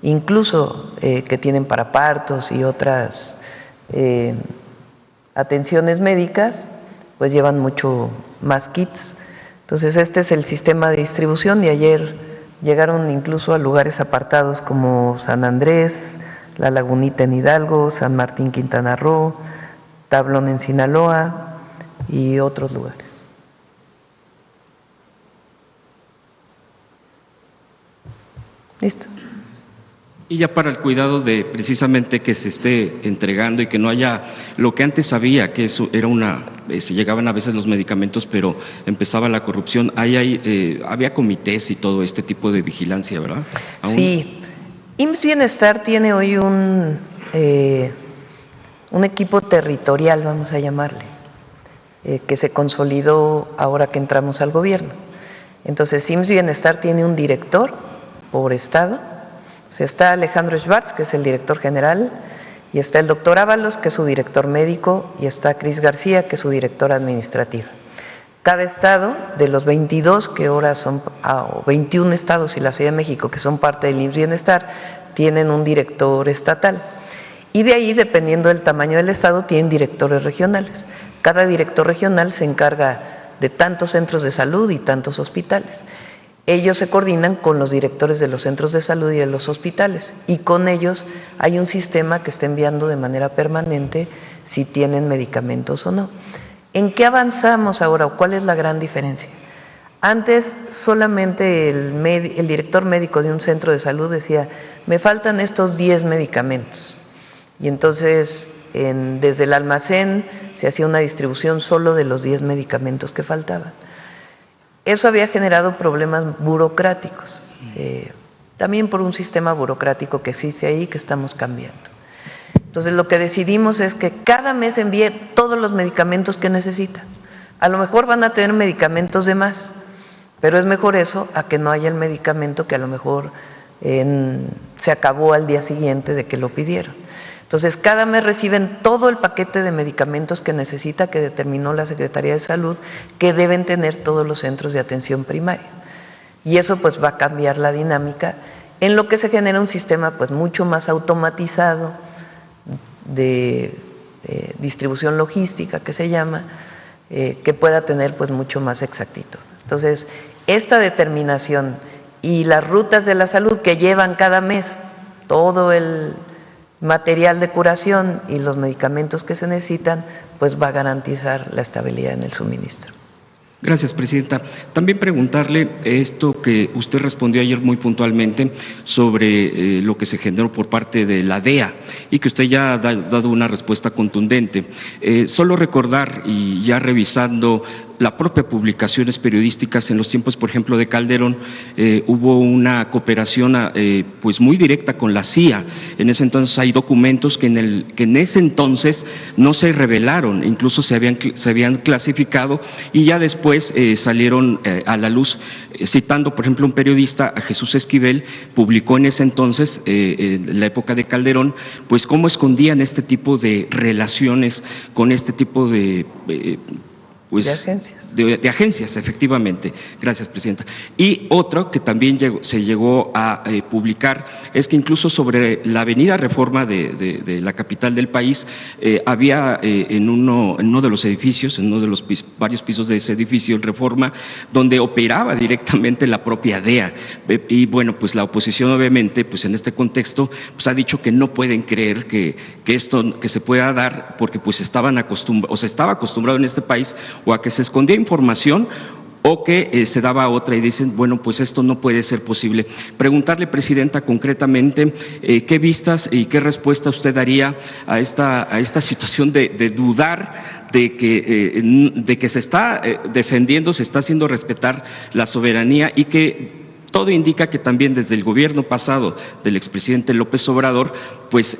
[SPEAKER 1] incluso que tienen para partos y otras atenciones médicas, pues llevan mucho más kits. Entonces este es el sistema de distribución y ayer llegaron incluso a lugares apartados como San Andrés, La Lagunita en Hidalgo, San Martín, Quintana Roo, Tablón en Sinaloa y otros lugares. Listo.
[SPEAKER 7] Y ya para el cuidado de precisamente que se esté entregando y que no haya lo que antes había, que eso era se llegaban a veces los medicamentos, pero empezaba la corrupción. Había comités y todo este tipo de vigilancia, ¿verdad? ¿Aún?
[SPEAKER 1] Sí. IMSS Bienestar tiene hoy un equipo territorial, vamos a llamarle, que se consolidó ahora que entramos al gobierno. Entonces, IMSS Bienestar tiene un director por estado. O sea, está Alejandro Schwartz, que es el director general, y está el doctor Ábalos, que es su director médico, y está Cris García, que es su director administrativo. Cada estado, de los 22 que ahora son, o 21 estados y la Ciudad de México, que son parte del IMSS Bienestar, tienen un director estatal. Y de ahí, dependiendo del tamaño del estado, tienen directores regionales. Cada director regional se encarga de tantos centros de salud y tantos hospitales. Ellos se coordinan con los directores de los centros de salud y de los hospitales y con ellos hay un sistema que está enviando de manera permanente si tienen medicamentos o no. ¿En qué avanzamos ahora o cuál es la gran diferencia? Antes solamente el director médico de un centro de salud decía, me faltan estos 10 medicamentos y entonces desde el almacén se hacía una distribución solo de los 10 medicamentos que faltaban. Eso había generado problemas burocráticos, también por un sistema burocrático que existe ahí que estamos cambiando. Entonces lo que decidimos es que cada mes envíe todos los medicamentos que necesitan. A lo mejor van a tener medicamentos de más, pero es mejor eso a que no haya el medicamento que a lo mejor se acabó al día siguiente de que lo pidieron. Entonces, cada mes reciben todo el paquete de medicamentos que necesita, que determinó la Secretaría de Salud, que deben tener todos los centros de atención primaria. Y eso pues va a cambiar la dinámica, en lo que se genera un sistema pues mucho más automatizado de distribución logística, que se llama, que pueda tener pues mucho más exactitud. Entonces, esta determinación y las rutas de la salud que llevan cada mes todo el material de curación y los medicamentos que se necesitan, pues va a garantizar la estabilidad en el suministro.
[SPEAKER 7] Gracias, Presidenta. También preguntarle esto que usted respondió ayer muy puntualmente sobre lo que se generó por parte de la DEA y que usted ya ha dado una respuesta contundente. Solo recordar y ya revisando la propia publicaciones periodísticas en los tiempos, por ejemplo, de Calderón, hubo una cooperación pues muy directa con la CIA. En ese entonces hay documentos que en ese entonces no se revelaron, incluso se habían clasificado y ya después salieron a la luz, citando, por ejemplo, un periodista, a Jesús Esquivel, publicó en ese entonces, en la época de Calderón, pues cómo escondían este tipo de relaciones con este tipo de de agencias, efectivamente. Gracias, Presidenta. Y otro que también se llegó a publicar es que incluso sobre la avenida Reforma de la capital del país, había en uno de los edificios, en uno de los varios pisos de ese edificio en Reforma, donde operaba directamente la propia DEA. Y bueno, pues la oposición obviamente, pues en este contexto, pues ha dicho que no pueden creer que esto que se pueda dar, porque pues estaba acostumbrado en este país o a que se escondía información o que se daba otra y dicen, bueno, pues esto no puede ser posible. Preguntarle, Presidenta, concretamente, ¿qué vistas y qué respuesta usted daría a esta situación de dudar de que se está defendiendo, se está haciendo respetar la soberanía y que todo indica que también desde el gobierno pasado del expresidente López Obrador, pues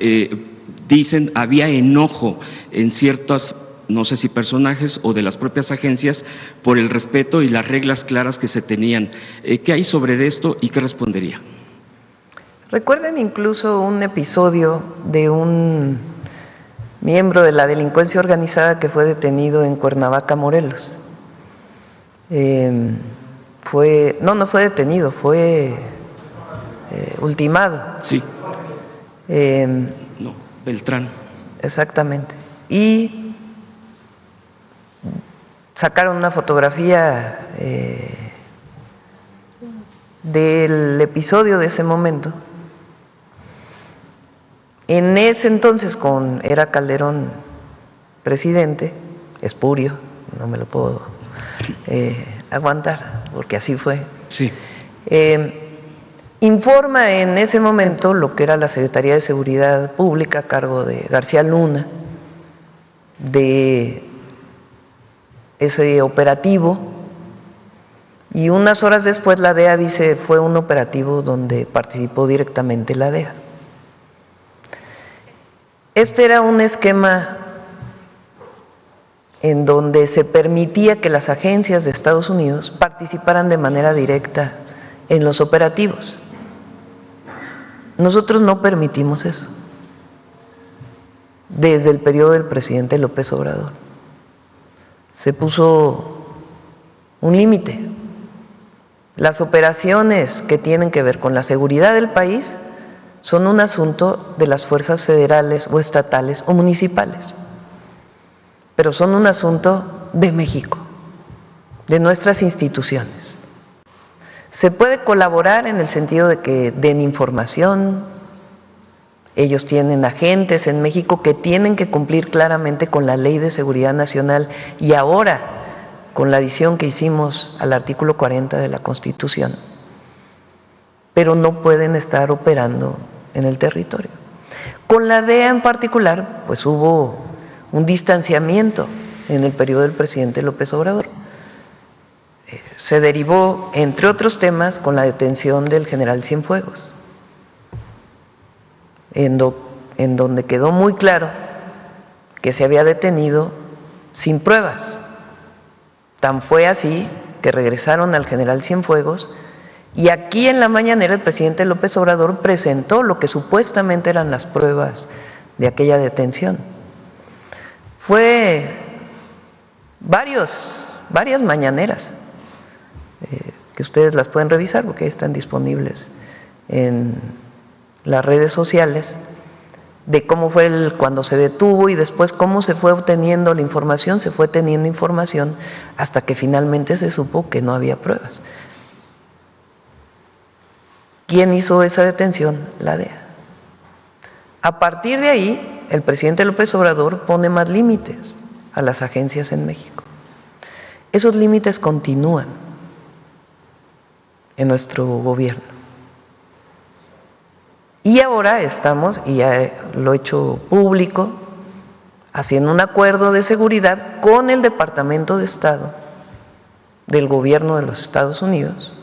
[SPEAKER 7] dicen había enojo en ciertas, no sé si personajes o de las propias agencias, por el respeto y las reglas claras que se tenían? ¿Qué hay sobre esto y qué respondería?
[SPEAKER 1] Recuerden incluso un episodio de un miembro de la delincuencia organizada que fue detenido en Cuernavaca, Morelos. No fue detenido, fue ultimado.
[SPEAKER 7] Sí. No, Beltrán.
[SPEAKER 1] Exactamente. Y sacaron una fotografía del episodio de ese momento. En ese entonces, era Calderón presidente, espurio, no me lo puedo aguantar, porque así fue.
[SPEAKER 7] Sí.
[SPEAKER 1] Informa en ese momento lo que era la Secretaría de Seguridad Pública a cargo de García Luna de ese operativo, y unas horas después la DEA dice fue un operativo donde participó directamente la DEA. Este era un esquema en donde se permitía que las agencias de Estados Unidos participaran de manera directa en los operativos. Nosotros no permitimos eso desde el periodo del presidente López Obrador. Se puso un límite. Las operaciones que tienen que ver con la seguridad del país son un asunto de las fuerzas federales o estatales o municipales, pero son un asunto de México, de nuestras instituciones. Se puede colaborar en el sentido de que den información. Ellos tienen agentes en México que tienen que cumplir claramente con la Ley de Seguridad Nacional y ahora con la adición que hicimos al artículo 40 de la Constitución, pero no pueden estar operando en el territorio. Con la DEA en particular, pues hubo un distanciamiento en el periodo del presidente López Obrador. Se derivó, entre otros temas, con la detención del general Cienfuegos, en donde quedó muy claro que se había detenido sin pruebas. Tan fue así que regresaron al general Cienfuegos, y aquí en la mañanera el presidente López Obrador presentó lo que supuestamente eran las pruebas de aquella detención. Fue varias mañaneras, que ustedes las pueden revisar porque están disponibles en las redes sociales, de cómo fue cuando se detuvo y después cómo se fue obteniendo la información, se fue teniendo información hasta que finalmente se supo que no había pruebas. ¿Quién hizo esa detención? La DEA. A partir de ahí, el presidente López Obrador pone más límites a las agencias en México. Esos límites continúan en nuestro gobierno. Y ahora estamos, y ya lo he hecho público, haciendo un acuerdo de seguridad con el Departamento de Estado del Gobierno de los Estados Unidos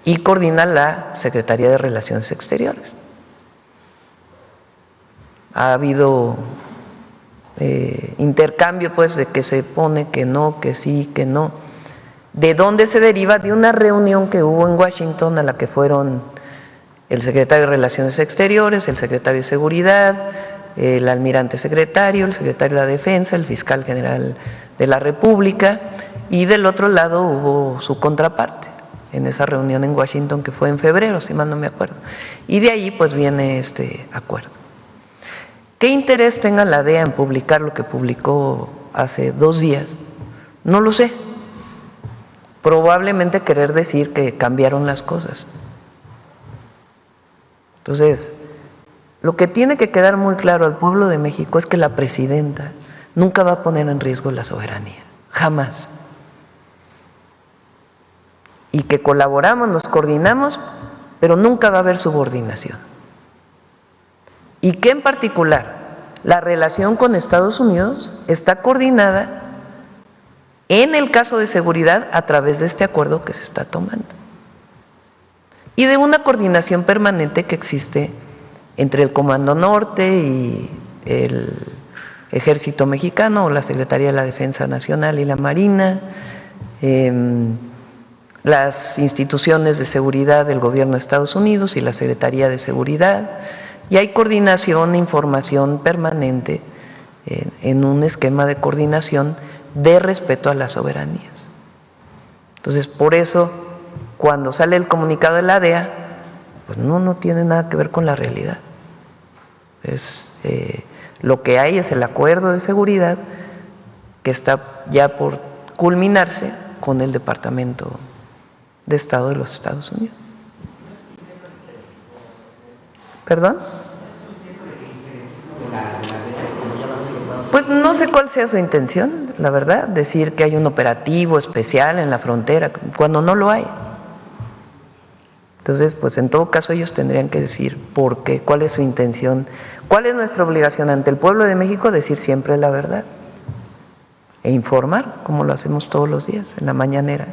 [SPEAKER 1] y coordina la Secretaría de Relaciones Exteriores. Ha habido intercambio, pues, de que se pone que no, que sí, que no. ¿De dónde se deriva? De una reunión que hubo en Washington a la que fueron el secretario de Relaciones Exteriores, el secretario de Seguridad, el almirante secretario, el secretario de la Defensa, el fiscal general de la República, y del otro lado hubo su contraparte en esa reunión en Washington que fue en febrero, si mal no me acuerdo. Y de ahí pues viene este acuerdo. ¿Qué interés tenga la DEA en publicar lo que publicó hace 2 días? No lo sé. Probablemente querer decir que cambiaron las cosas. Entonces, lo que tiene que quedar muy claro al pueblo de México es que la presidenta nunca va a poner en riesgo la soberanía, jamás. Y que colaboramos, nos coordinamos, pero nunca va a haber subordinación. Y que en particular la relación con Estados Unidos está coordinada en el caso de seguridad a través de este acuerdo que se está tomando. Y de una coordinación permanente que existe entre el Comando Norte y el Ejército Mexicano o la Secretaría de la Defensa Nacional y la Marina, las instituciones de seguridad del gobierno de Estados Unidos y la Secretaría de Seguridad, y hay coordinación e información permanente en un esquema de coordinación de respeto a las soberanías. Entonces, por eso, cuando sale el comunicado de la DEA, pues no tiene nada que ver con la realidad. Lo que hay es el acuerdo de seguridad que está ya por culminarse con el Departamento de Estado de los Estados Unidos. ¿Perdón? Pues no sé cuál sea su intención, la verdad, decir que hay un operativo especial en la frontera, cuando no lo hay. Entonces, pues en todo caso ellos tendrían que decir por qué, cuál es su intención, cuál es nuestra obligación ante el pueblo de México, decir siempre la verdad e informar, como lo hacemos todos los días en la mañanera.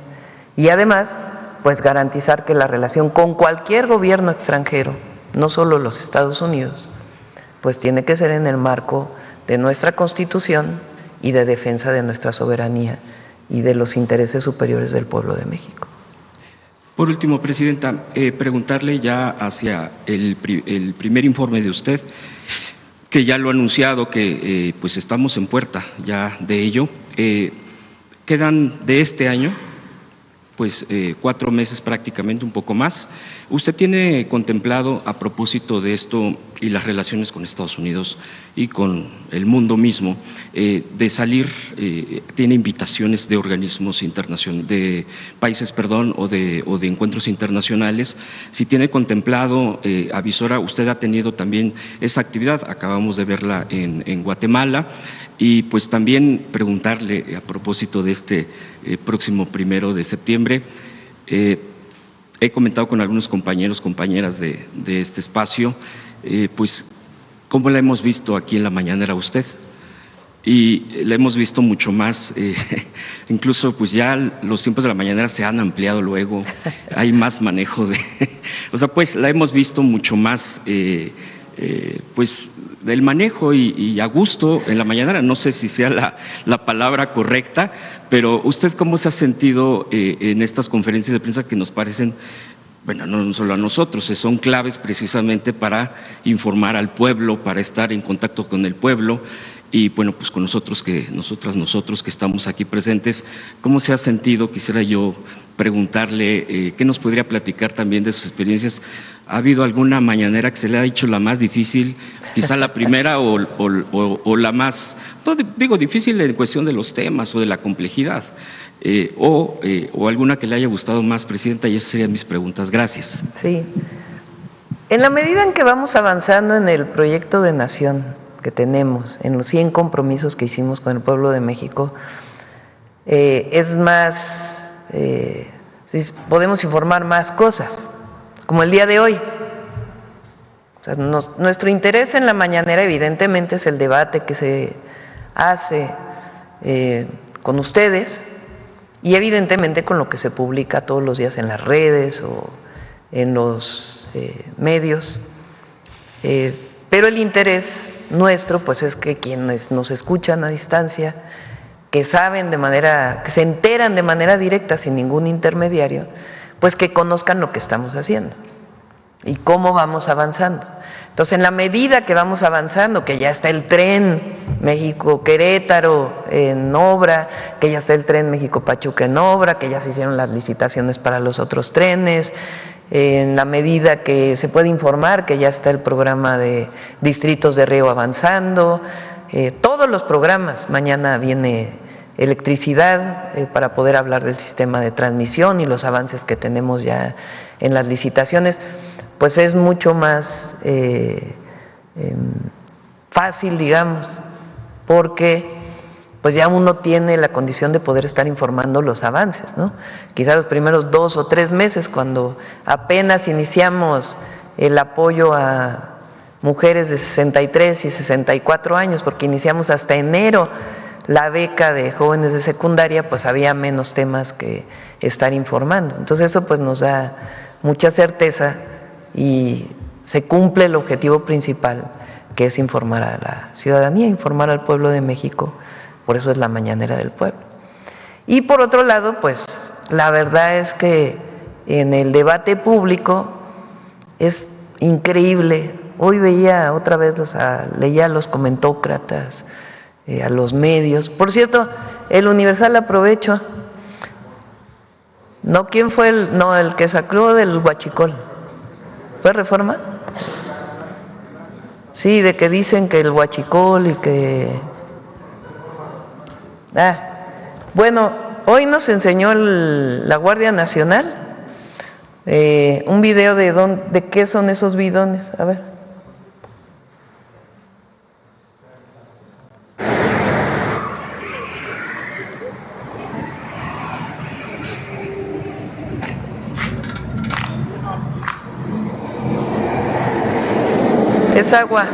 [SPEAKER 1] Y además, pues garantizar que la relación con cualquier gobierno extranjero, no solo los Estados Unidos, pues tiene que ser en el marco de nuestra Constitución y de defensa de nuestra soberanía y de los intereses superiores del pueblo de México.
[SPEAKER 7] Por último, Presidenta, preguntarle ya hacia el primer informe de usted, que ya lo ha anunciado, que pues estamos en puerta ya de ello. Quedan de este año pues 4 meses prácticamente, un poco más. ¿Usted tiene contemplado, a propósito de esto y las relaciones con Estados Unidos y con el mundo mismo, de salir, tiene invitaciones de organismos internacionales, de países, perdón, o de encuentros internacionales? Si tiene contemplado, avisora, usted ha tenido también esa actividad, acabamos de verla en Guatemala. Y pues también preguntarle, a propósito de este próximo 1 de septiembre, he comentado con algunos compañeros, compañeras de este espacio, pues cómo la hemos visto aquí en la mañanera usted. Y la hemos visto mucho más, incluso pues ya los tiempos de la mañanera se han ampliado luego, hay más manejo de… O sea, pues la hemos visto mucho más… pues del manejo y a gusto en la mañana, no sé si sea la palabra correcta, pero ¿usted cómo se ha sentido en estas conferencias de prensa que nos parecen, bueno, no solo a nosotros, son claves precisamente para informar al pueblo, para estar en contacto con el pueblo? Y bueno, pues con nosotros que estamos aquí presentes, ¿cómo se ha sentido? Quisiera yo preguntarle, ¿qué nos podría platicar también de sus experiencias? ¿Ha habido alguna mañanera que se le ha hecho la más difícil, quizá la primera o la más, no digo difícil en cuestión de los temas o de la complejidad, o alguna que le haya gustado más, Presidenta? Y esas serían mis preguntas. Gracias.
[SPEAKER 1] Sí. En la medida en que vamos avanzando en el proyecto de nación que tenemos, en los 100 compromisos que hicimos con el pueblo de México, es más, podemos informar más cosas, como el día de hoy. O sea, nuestro interés en la mañanera evidentemente es el debate que se hace con ustedes y evidentemente con lo que se publica todos los días en las redes o en los medios. Pero el interés nuestro, pues, es que quienes nos escuchan a distancia, que saben que se enteran de manera directa sin ningún intermediario, pues que conozcan lo que estamos haciendo y cómo vamos avanzando. Entonces, en la medida que vamos avanzando, que ya está el tren México-Querétaro en obra, que ya está el tren México-Pachuca en obra, que ya se hicieron las licitaciones para los otros trenes, en la medida que se puede informar que ya está el programa de distritos de riego avanzando, todos los programas, mañana viene electricidad para poder hablar del sistema de transmisión y los avances que tenemos ya en las licitaciones, pues es mucho más fácil, digamos, porque pues ya uno tiene la condición de poder estar informando los avances, ¿no? Quizá los primeros 2 o 3 meses, cuando apenas iniciamos el apoyo a mujeres de 63 y 64 años, porque iniciamos hasta enero la beca de jóvenes de secundaria, pues había menos temas que estar informando. Entonces eso pues nos da mucha certeza y se cumple el objetivo principal, que es informar a la ciudadanía, informar al pueblo de México. Por eso es la mañanera del pueblo. Y por otro lado, pues la verdad es que en el debate público es increíble. Hoy veía otra vez, leía a los comentócratas, a los medios. Por cierto, el Universal, aprovecho. ¿No? ¿Quién fue el que sacó del huachicol? ¿Fue Reforma? Sí, de que dicen que el huachicol y que... bueno, hoy nos enseñó la Guardia Nacional un video de qué son esos bidones. A ver. Es agua.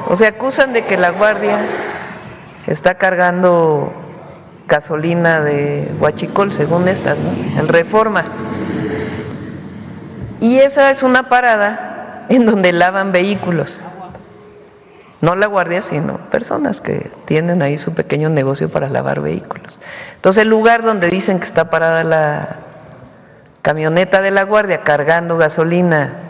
[SPEAKER 1] O sea, acusan de que la Guardia está cargando gasolina de huachicol, según estas, ¿no? El Reforma. Y esa es una parada en donde lavan vehículos. No la Guardia, sino personas que tienen ahí su pequeño negocio para lavar vehículos. Entonces, el lugar donde dicen que está parada la camioneta de la Guardia cargando gasolina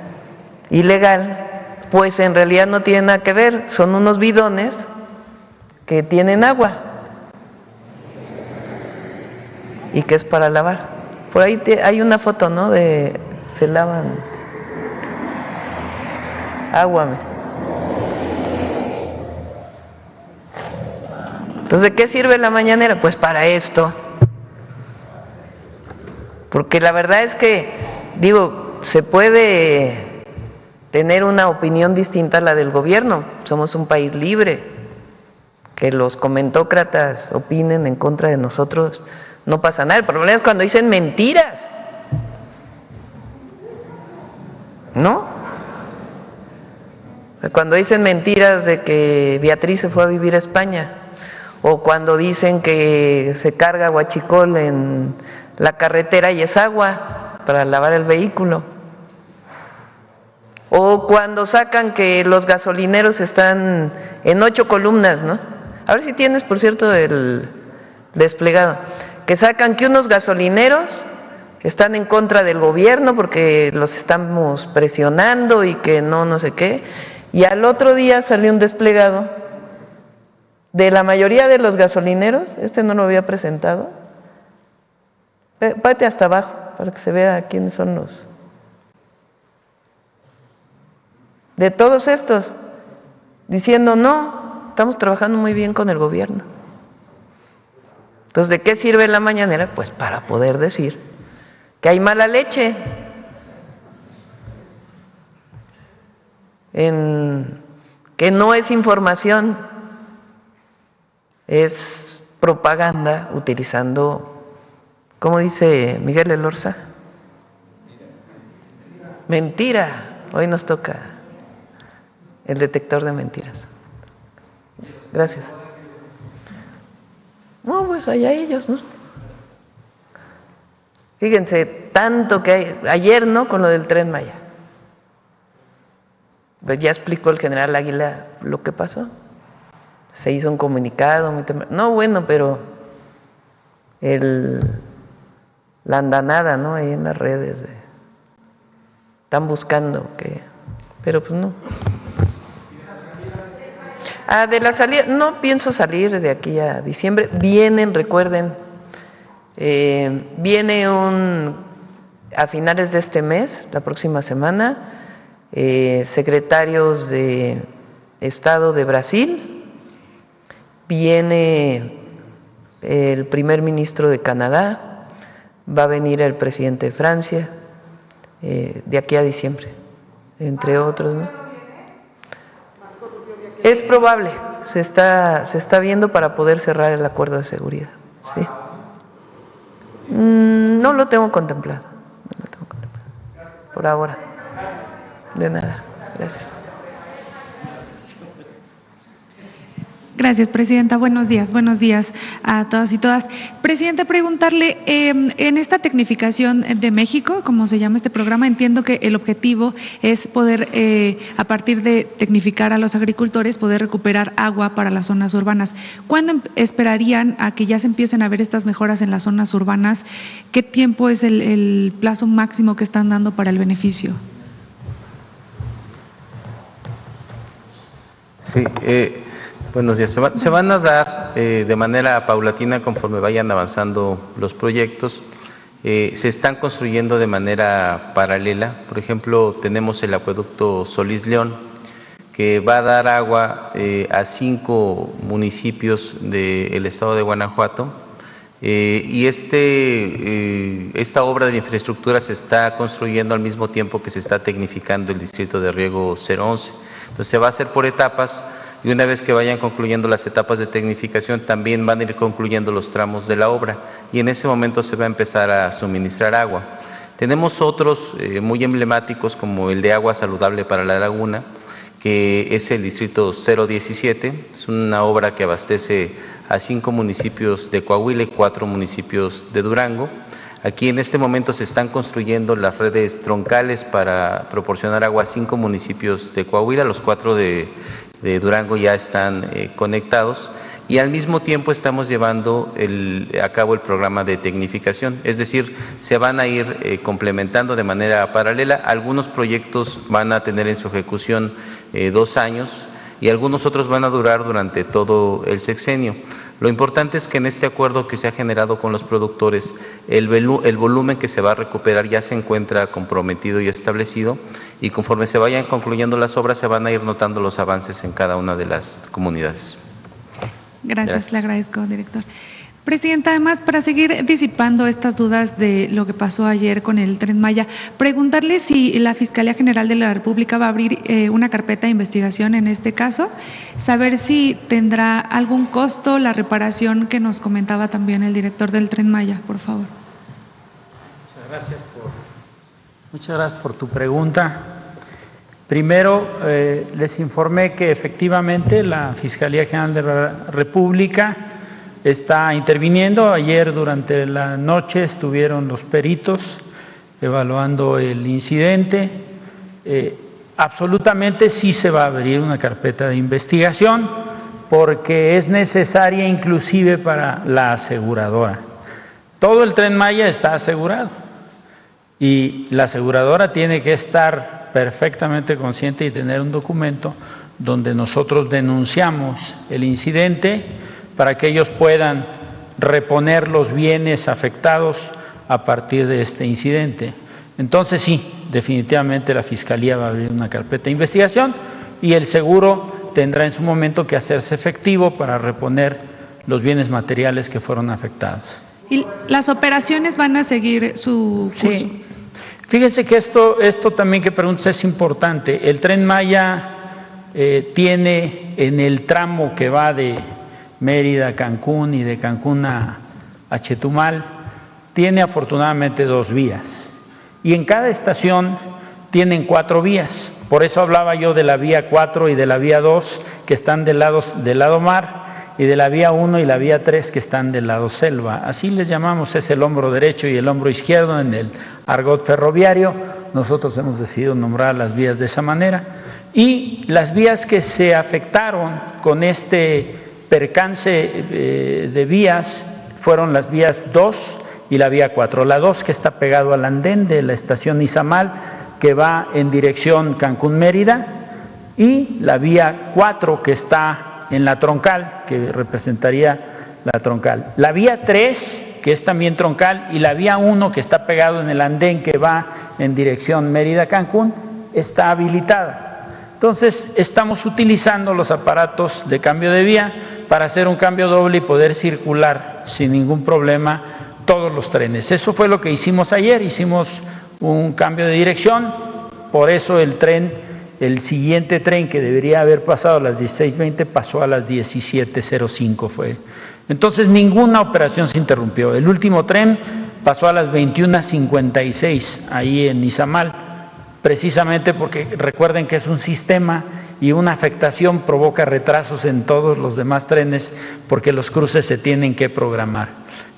[SPEAKER 1] ilegal, pues en realidad no tiene nada que ver, son unos bidones que tienen agua y que es para lavar. Por ahí hay una foto, ¿no? Se lavan agua. Entonces, ¿de qué sirve la mañanera? Pues para esto. Porque la verdad es que, digo, se puede tener una opinión distinta a la del gobierno. Somos un país libre. Que los comentócratas opinen en contra de nosotros, no pasa nada. El problema es cuando dicen mentiras, ¿no? Cuando dicen mentiras de que Beatriz se fue a vivir a España, o cuando dicen que se carga huachicol en la carretera y es agua para lavar el vehículo, o cuando sacan que los gasolineros están en 8 columnas, ¿no? A ver si tienes, por cierto, el desplegado, que sacan que unos gasolineros están en contra del gobierno porque los estamos presionando y que no sé qué, y al otro día salió un desplegado de la mayoría de los gasolineros. No lo había presentado. Párate hasta abajo para que se vea quiénes son los. De todos estos, diciendo no, estamos trabajando muy bien con el gobierno. Entonces, ¿de qué sirve la mañanera? Pues para poder decir que hay mala leche que no es información, es propaganda utilizando, ¿cómo dice Miguel Elorza? Mentira. Hoy nos toca el detector de mentiras. Gracias. No, pues allá ellos, ¿no? Fíjense, tanto que hay. Ayer, ¿no? Con lo del Tren Maya. Pues ya explicó el general Águila lo que pasó. Se hizo un comunicado muy temprano. No, bueno, pero la andanada, ¿no? Ahí en las redes. Están buscando que. Pero pues no. De la salida, no pienso salir de aquí a diciembre. Vienen, recuerden, viene a finales de este mes, la próxima semana, secretarios de Estado de Brasil, viene el primer ministro de Canadá, va a venir el presidente de Francia, de aquí a diciembre, entre otros, ¿no? Es probable. se está viendo para poder cerrar el acuerdo de seguridad. ¿Sí? No lo tengo contemplado. Por ahora. De nada. Gracias.
[SPEAKER 8] Gracias, Presidenta. Buenos días a todos y todas. Presidenta, preguntarle, en esta tecnificación de México, como se llama este programa, entiendo que el objetivo es poder, a partir de tecnificar a los agricultores, poder recuperar agua para las zonas urbanas. ¿Cuándo esperarían a que ya se empiecen a ver estas mejoras en las zonas urbanas? ¿Qué tiempo es el plazo máximo que están dando para el beneficio?
[SPEAKER 3] Sí, buenos días. Se van a dar de manera paulatina conforme vayan avanzando los proyectos. Se están construyendo de manera paralela. Por ejemplo, tenemos el acueducto Solís León, que va a dar agua a 5 municipios del estado de Guanajuato. Y esta obra de infraestructura se está construyendo al mismo tiempo que se está tecnificando el distrito de riego 011. Entonces se va a hacer por etapas. Y una vez que vayan concluyendo las etapas de tecnificación, también van a ir concluyendo los tramos de la obra y en ese momento se va a empezar a suministrar agua. Tenemos otros muy emblemáticos como el de agua saludable para la laguna, que es el distrito 017, es una obra que abastece a 5 municipios de Coahuila y 4 municipios de Durango. Aquí en este momento se están construyendo las redes troncales para proporcionar agua a 5 municipios de Coahuila, los 4 de Durango ya están conectados y al mismo tiempo estamos llevando a cabo el programa de tecnificación, es decir, se van a ir complementando de manera paralela. Algunos proyectos van a tener en su ejecución 2 años y algunos otros van a durar durante todo el sexenio. Lo importante es que en este acuerdo que se ha generado con los productores, el volumen que se va a recuperar ya se encuentra comprometido y establecido y conforme se vayan concluyendo las obras se van a ir notando los avances en cada una de las comunidades.
[SPEAKER 8] Gracias. Le agradezco, director. Presidenta, además, para seguir disipando estas dudas de lo que pasó ayer con el Tren Maya, preguntarle si la Fiscalía General de la República va a abrir una carpeta de investigación en este caso, saber si tendrá algún costo la reparación que nos comentaba también el director del Tren Maya, por favor.
[SPEAKER 2] Muchas gracias por tu pregunta. Primero, les informé que efectivamente la Fiscalía General de la República está interviniendo. Ayer durante la noche estuvieron los peritos evaluando el incidente. Absolutamente sí se va a abrir una carpeta de investigación porque es necesaria inclusive para la aseguradora. Todo el Tren Maya está asegurado y la aseguradora tiene que estar perfectamente consciente y tener un documento donde nosotros denunciamos el incidente para que ellos puedan reponer los bienes afectados a partir de este incidente. Entonces sí, definitivamente la Fiscalía va a abrir una carpeta de investigación y el seguro tendrá en su momento que hacerse efectivo para reponer los bienes materiales que fueron afectados.
[SPEAKER 8] ¿Y las operaciones van a seguir su curso?
[SPEAKER 2] Sí. Fíjense que esto también que preguntas es importante. El Tren Maya tiene en el tramo que va de Mérida a Cancún y de Cancún a Chetumal, tiene afortunadamente 2 vías y en cada estación tienen 4 vías. Por eso hablaba yo de la vía 4 y de la vía 2 que están del lado mar y de la vía 1 y la vía 3 que están del lado selva. Así les llamamos, es el hombro derecho y el hombro izquierdo en el argot ferroviario. Nosotros hemos decidido nombrar las vías de esa manera y las vías que se afectaron con este percance de vías fueron las vías 2 y la vía 4. La 2 que está pegado al andén de la estación Izamal que va en dirección Cancún-Mérida y la vía 4 que está en la troncal, que representaría la troncal. La vía 3 que es también troncal y la vía 1 que está pegado en el andén que va en dirección Mérida-Cancún está habilitada. Entonces, estamos utilizando los aparatos de cambio de vía para hacer un cambio doble y poder circular sin ningún problema todos los trenes. Eso fue lo que hicimos ayer, hicimos un cambio de dirección, por eso el tren el siguiente tren que debería haber pasado a las 16:20 pasó a las 17:05 fue. Entonces ninguna operación se interrumpió. El último tren pasó a las 21:56 ahí en Izamal, precisamente porque recuerden que es un sistema y una afectación provoca retrasos en todos los demás trenes porque los cruces se tienen que programar.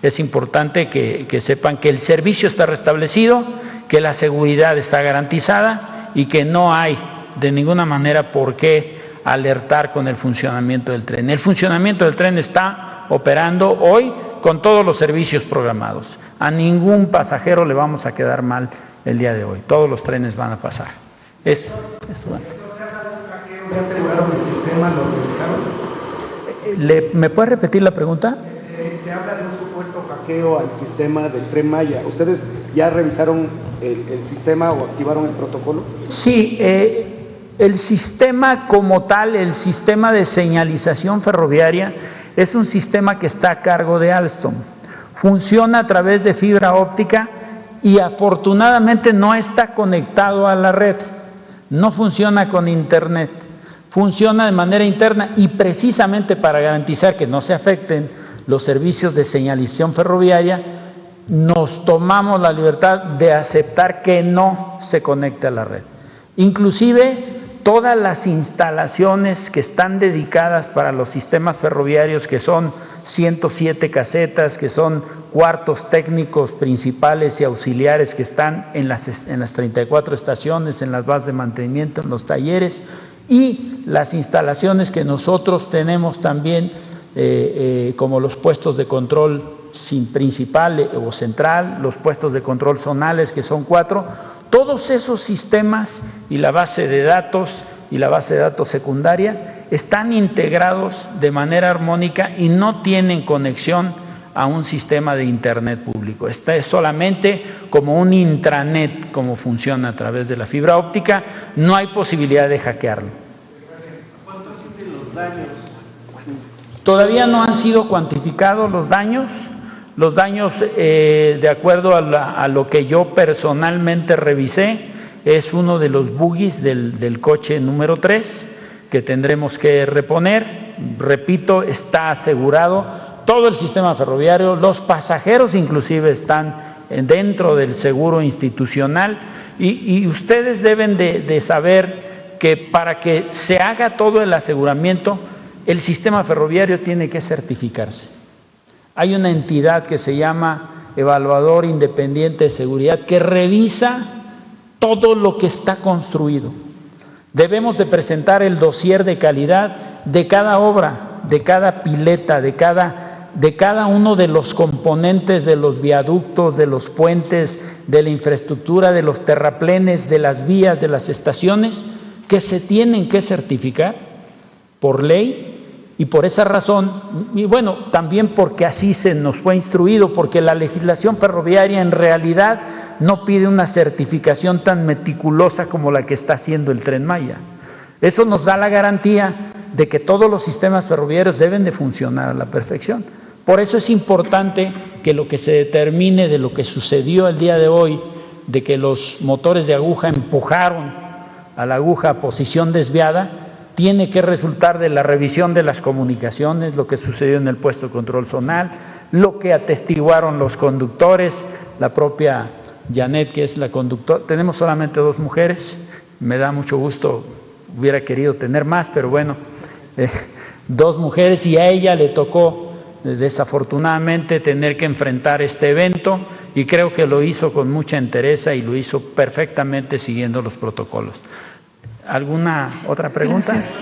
[SPEAKER 2] Es importante que sepan que el servicio está restablecido, que la seguridad está garantizada y que no hay de ninguna manera por qué alertar con el funcionamiento del tren. El funcionamiento del tren está operando hoy con todos los servicios programados. A ningún pasajero le vamos a quedar mal el día de hoy. Todos los trenes van a pasar. ¿Me puede repetir la pregunta?
[SPEAKER 9] Se habla de un supuesto hackeo al sistema del Tren Maya. ¿Ustedes ya revisaron el sistema o activaron el protocolo?
[SPEAKER 2] Sí, el sistema como tal, el sistema de señalización ferroviaria, es un sistema que está a cargo de Alstom. Funciona a través de fibra óptica y afortunadamente no está conectado a la red. No funciona con internet. Funciona de manera interna y precisamente para garantizar que no se afecten los servicios de señalización ferroviaria, nos tomamos la libertad de aceptar que no se conecte a la red. Inclusive todas las instalaciones que están dedicadas para los sistemas ferroviarios, que son 107 casetas, que son cuartos técnicos principales y auxiliares que están en las 34 estaciones, en las bases de mantenimiento, en los talleres, y las instalaciones que nosotros tenemos también, como los puestos de control principal o central, los puestos de control zonales, que son 4, todos esos sistemas y la base de datos secundaria están integrados de manera armónica y no tienen conexión a un sistema de internet público. Esta es solamente como un intranet, como funciona a través de la fibra óptica, no hay posibilidad de hackearlo.
[SPEAKER 9] ¿Cuántos son los daños?
[SPEAKER 2] Todavía no han sido cuantificados los daños. Los daños, de acuerdo a lo que yo personalmente revisé, es uno de los bogies del coche número 3 que tendremos que reponer. Repito, está asegurado todo el sistema ferroviario, los pasajeros inclusive están dentro del seguro institucional y ustedes deben de saber que para que se haga todo el aseguramiento, el sistema ferroviario tiene que certificarse. Hay una entidad que se llama Evaluador Independiente de Seguridad que revisa todo lo que está construido. Debemos de presentar el dossier de calidad de cada obra, de cada pileta, de cada uno de los componentes de los viaductos, de los puentes, de la infraestructura, de los terraplenes, de las vías, de las estaciones, que se tienen que certificar por ley. Y por esa razón, y bueno, también porque así se nos fue instruido, porque la legislación ferroviaria en realidad no pide una certificación tan meticulosa como la que está haciendo el Tren Maya. Eso nos da la garantía de que todos los sistemas ferroviarios deben de funcionar a la perfección. Por eso es importante que lo que se determine de lo que sucedió el día de hoy, de que los motores de aguja empujaron a la aguja a posición desviada, tiene que resultar de la revisión de las comunicaciones, lo que sucedió en el puesto de control zonal, lo que atestiguaron los conductores, la propia Janet, que es la conductora. Tenemos solamente 2 mujeres, me da mucho gusto, hubiera querido tener más, pero bueno, 2 mujeres, y a ella le tocó desafortunadamente tener que enfrentar este evento, y creo que lo hizo con mucha entereza y lo hizo perfectamente siguiendo los protocolos. ¿Alguna otra pregunta?
[SPEAKER 8] Gracias.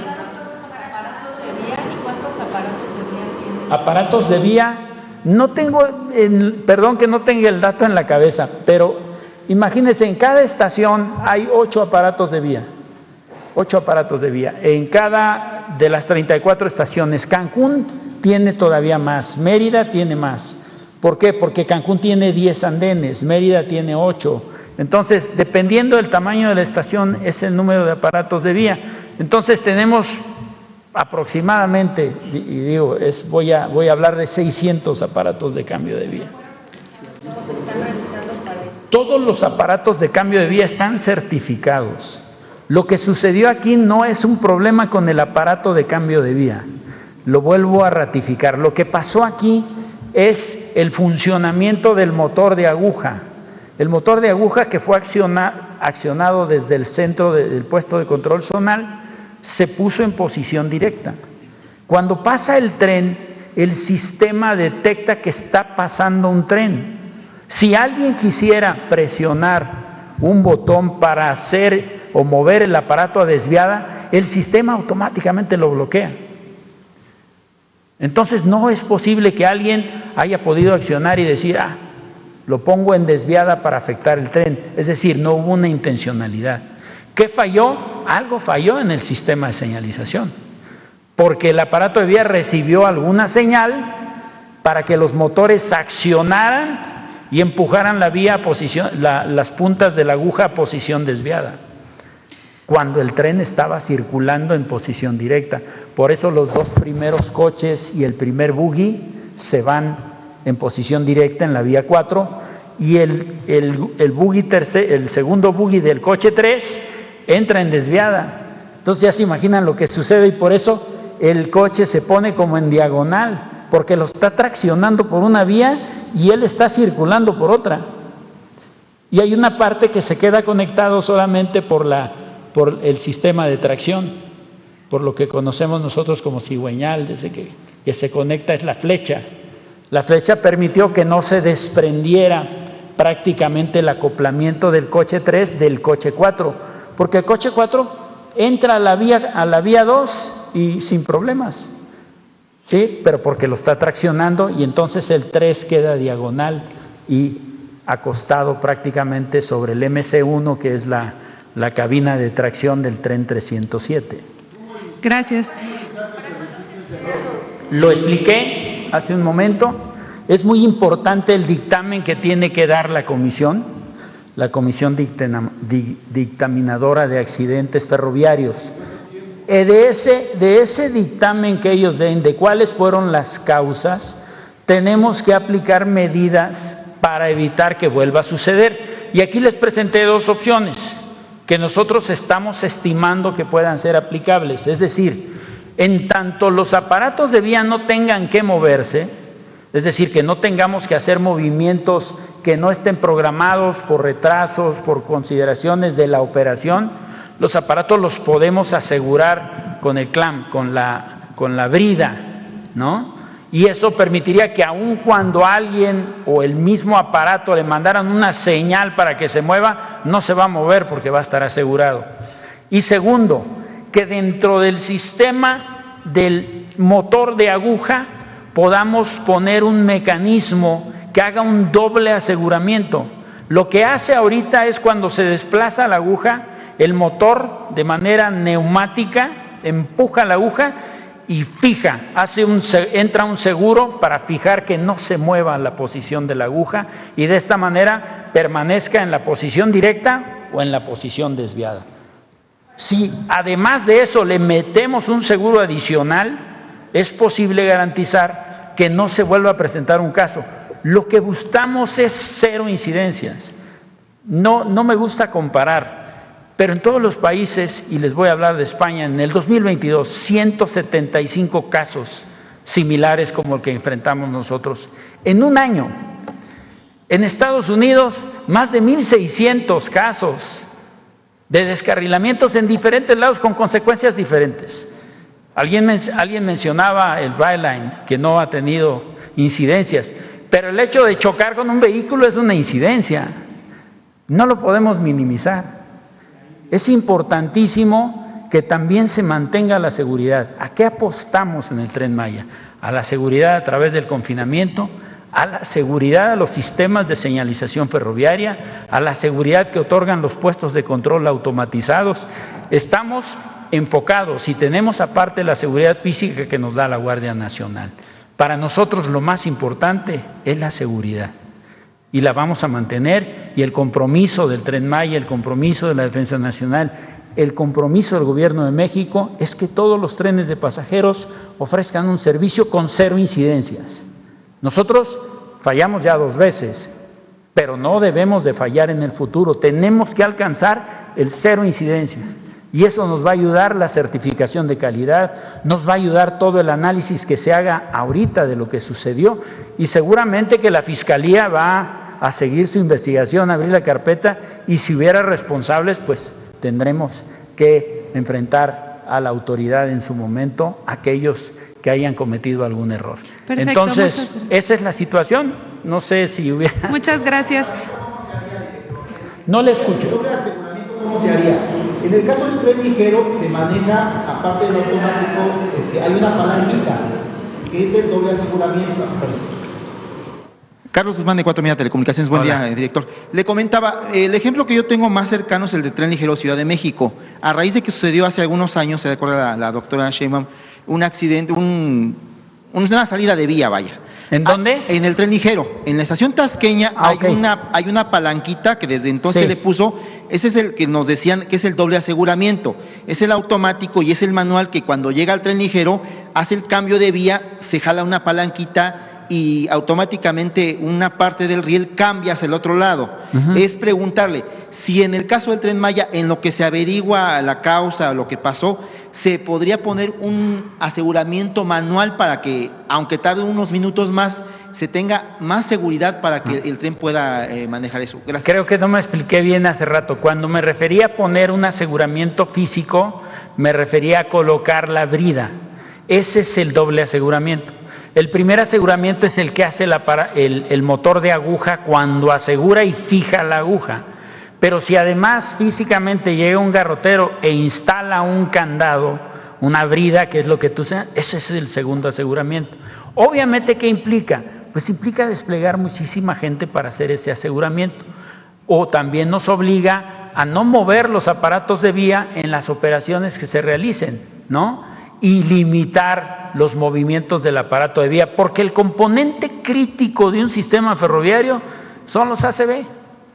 [SPEAKER 2] Aparatos de vía, no tengo, perdón que no tenga el dato en la cabeza, pero imagínense, en cada estación hay 8 aparatos de vía. 8 aparatos de vía. En cada de las 34 estaciones. Cancún tiene todavía más, Mérida tiene más. ¿Por qué? Porque Cancún tiene 10 andenes, Mérida tiene 8. Entonces, dependiendo del tamaño de la estación, es el número de aparatos de vía. Entonces, tenemos aproximadamente, y digo, voy a hablar de 600 aparatos de cambio de vía. Todos los aparatos de cambio de vía están certificados. Lo que sucedió aquí no es un problema con el aparato de cambio de vía. Lo vuelvo a ratificar. Lo que pasó aquí es el funcionamiento del motor de aguja. El motor de aguja que fue accionado desde el centro del puesto de control zonal se puso en posición directa. Cuando pasa el tren, el sistema detecta que está pasando un tren. Si alguien quisiera presionar un botón para hacer o mover el aparato a desviada, el sistema automáticamente lo bloquea. Entonces no es posible que alguien haya podido accionar y decir, lo pongo en desviada para afectar el tren. Es decir, no hubo una intencionalidad. ¿Qué falló? Algo falló en el sistema de señalización, porque el aparato de vía recibió alguna señal para que los motores accionaran y empujaran la vía a posición, las puntas de la aguja a posición desviada, cuando el tren estaba circulando en posición directa. Por eso los dos primeros coches y el primer buggy se van en posición directa en la vía 4 y el segundo buggy del coche 3 entra en desviada. Entonces ya se imaginan lo que sucede, y por eso el coche se pone como en diagonal, porque lo está traccionando por una vía y él está circulando por otra. Y hay una parte que se queda conectado solamente por el sistema de tracción, por lo que conocemos nosotros como cigüeñal, desde que se conecta es la flecha. La flecha permitió que no se desprendiera prácticamente el acoplamiento del coche 3 del coche 4, porque el coche 4 entra a la vía 2 y sin problemas, ¿sí? Pero porque lo está traccionando, y entonces el 3 queda diagonal y acostado prácticamente sobre el MC1, que es la cabina de tracción del tren 307. Gracias. Lo expliqué hace un momento. Es muy importante el dictamen que tiene que dar la comisión dictaminadora de accidentes ferroviarios. De ese dictamen que ellos den, de cuáles fueron las causas, tenemos que aplicar medidas para evitar que vuelva a suceder. Y aquí les presenté dos opciones que nosotros estamos estimando que puedan ser aplicables. Es decir, en tanto los aparatos de vía no tengan que moverse, es decir, que no tengamos que hacer movimientos que no estén programados por retrasos, por consideraciones de la operación, los aparatos los podemos asegurar con el clamp, con la brida, ¿no? Y eso permitiría que aun cuando alguien o el mismo aparato le mandaran una señal para que se mueva, no se va a mover porque va a estar asegurado. Y segundo, que dentro del sistema del motor de aguja podamos poner un mecanismo que haga un doble aseguramiento. Lo que hace ahorita es cuando se desplaza la aguja, el motor de manera neumática empuja la aguja y fija, entra un seguro para fijar que no se mueva la posición de la aguja y de esta manera permanezca en la posición directa o en la posición desviada. Si además de eso le metemos un seguro adicional, es posible garantizar que no se vuelva a presentar un caso. Lo que buscamos es cero incidencias. No me gusta comparar, pero en todos los países, y les voy a hablar de España, en el 2022, 175 casos similares como el que enfrentamos nosotros en un año. En Estados Unidos, más de 1,600 casos de descarrilamientos en diferentes lados con consecuencias diferentes. Alguien mencionaba el Brightline, que no ha tenido incidencias, pero el hecho de chocar con un vehículo es una incidencia. No lo podemos minimizar. Es importantísimo que también se mantenga la seguridad. ¿A qué apostamos en el Tren Maya? A la seguridad a través del confinamiento, a la seguridad a los sistemas de señalización ferroviaria, a la seguridad que otorgan los puestos de control automatizados. Estamos enfocados y tenemos aparte la seguridad física que nos da la Guardia Nacional. Para nosotros lo más importante es la seguridad y la vamos a mantener, y el compromiso del Tren Maya, el compromiso de la Defensa Nacional, el compromiso del Gobierno de México es que todos los trenes de pasajeros ofrezcan un servicio con cero incidencias. Nosotros fallamos ya 2 veces, pero no debemos de fallar en el futuro. Tenemos que alcanzar el cero incidencias. Y eso nos va a ayudar la certificación de calidad, nos va a ayudar todo el análisis que se haga ahorita de lo que sucedió, y seguramente que la Fiscalía va a seguir su investigación, abrir la carpeta, y si hubiera responsables, pues tendremos que enfrentar a la autoridad en su momento, aquellos que hayan cometido algún error.
[SPEAKER 8] Perfecto,
[SPEAKER 2] entonces, esa es la situación. No sé si hubiera...
[SPEAKER 8] Muchas gracias.
[SPEAKER 2] No le escucho.
[SPEAKER 10] ¿Cómo se haría? En el caso del tren ligero se maneja, aparte del automático, hay una palanquita, que es el doble aseguramiento. Carlos Guzmán de 4 Media Telecomunicaciones, buen día, director. Le comentaba, el ejemplo que yo tengo más cercano es el del tren ligero Ciudad de México. A raíz de que sucedió hace algunos años, se acuerda la doctora Sheinbaum, un accidente, una salida de vía, vaya.
[SPEAKER 2] ¿En dónde?
[SPEAKER 10] En el tren ligero. En la estación tasqueña hay una palanquita que desde entonces le puso, ese es el que nos decían que es el doble aseguramiento. Es el automático y es el manual que cuando llega al tren ligero hace el cambio de vía, se jala una palanquita y automáticamente una parte del riel cambia hacia el otro lado. Es preguntarle si en el caso del Tren Maya, en lo que se averigua la causa, lo que pasó, se podría poner un aseguramiento manual para que, aunque tarde unos minutos más, se tenga más seguridad para que el tren pueda manejar eso. Gracias.
[SPEAKER 2] Creo que no me expliqué bien hace rato. Cuando me refería a poner un aseguramiento físico, me refería a colocar la brida. Ese es el doble aseguramiento. El primer aseguramiento es el que hace el motor de aguja cuando asegura y fija la aguja. Pero si además físicamente llega un garrotero e instala un candado, una brida, que es lo que tú sabes, ese es el segundo aseguramiento. Obviamente, ¿qué implica? Pues implica desplegar muchísima gente para hacer ese aseguramiento. O también nos obliga a no mover los aparatos de vía en las operaciones que se realicen, ¿no? Y limitar los movimientos del aparato de vía, porque el componente crítico de un sistema ferroviario son los ACV,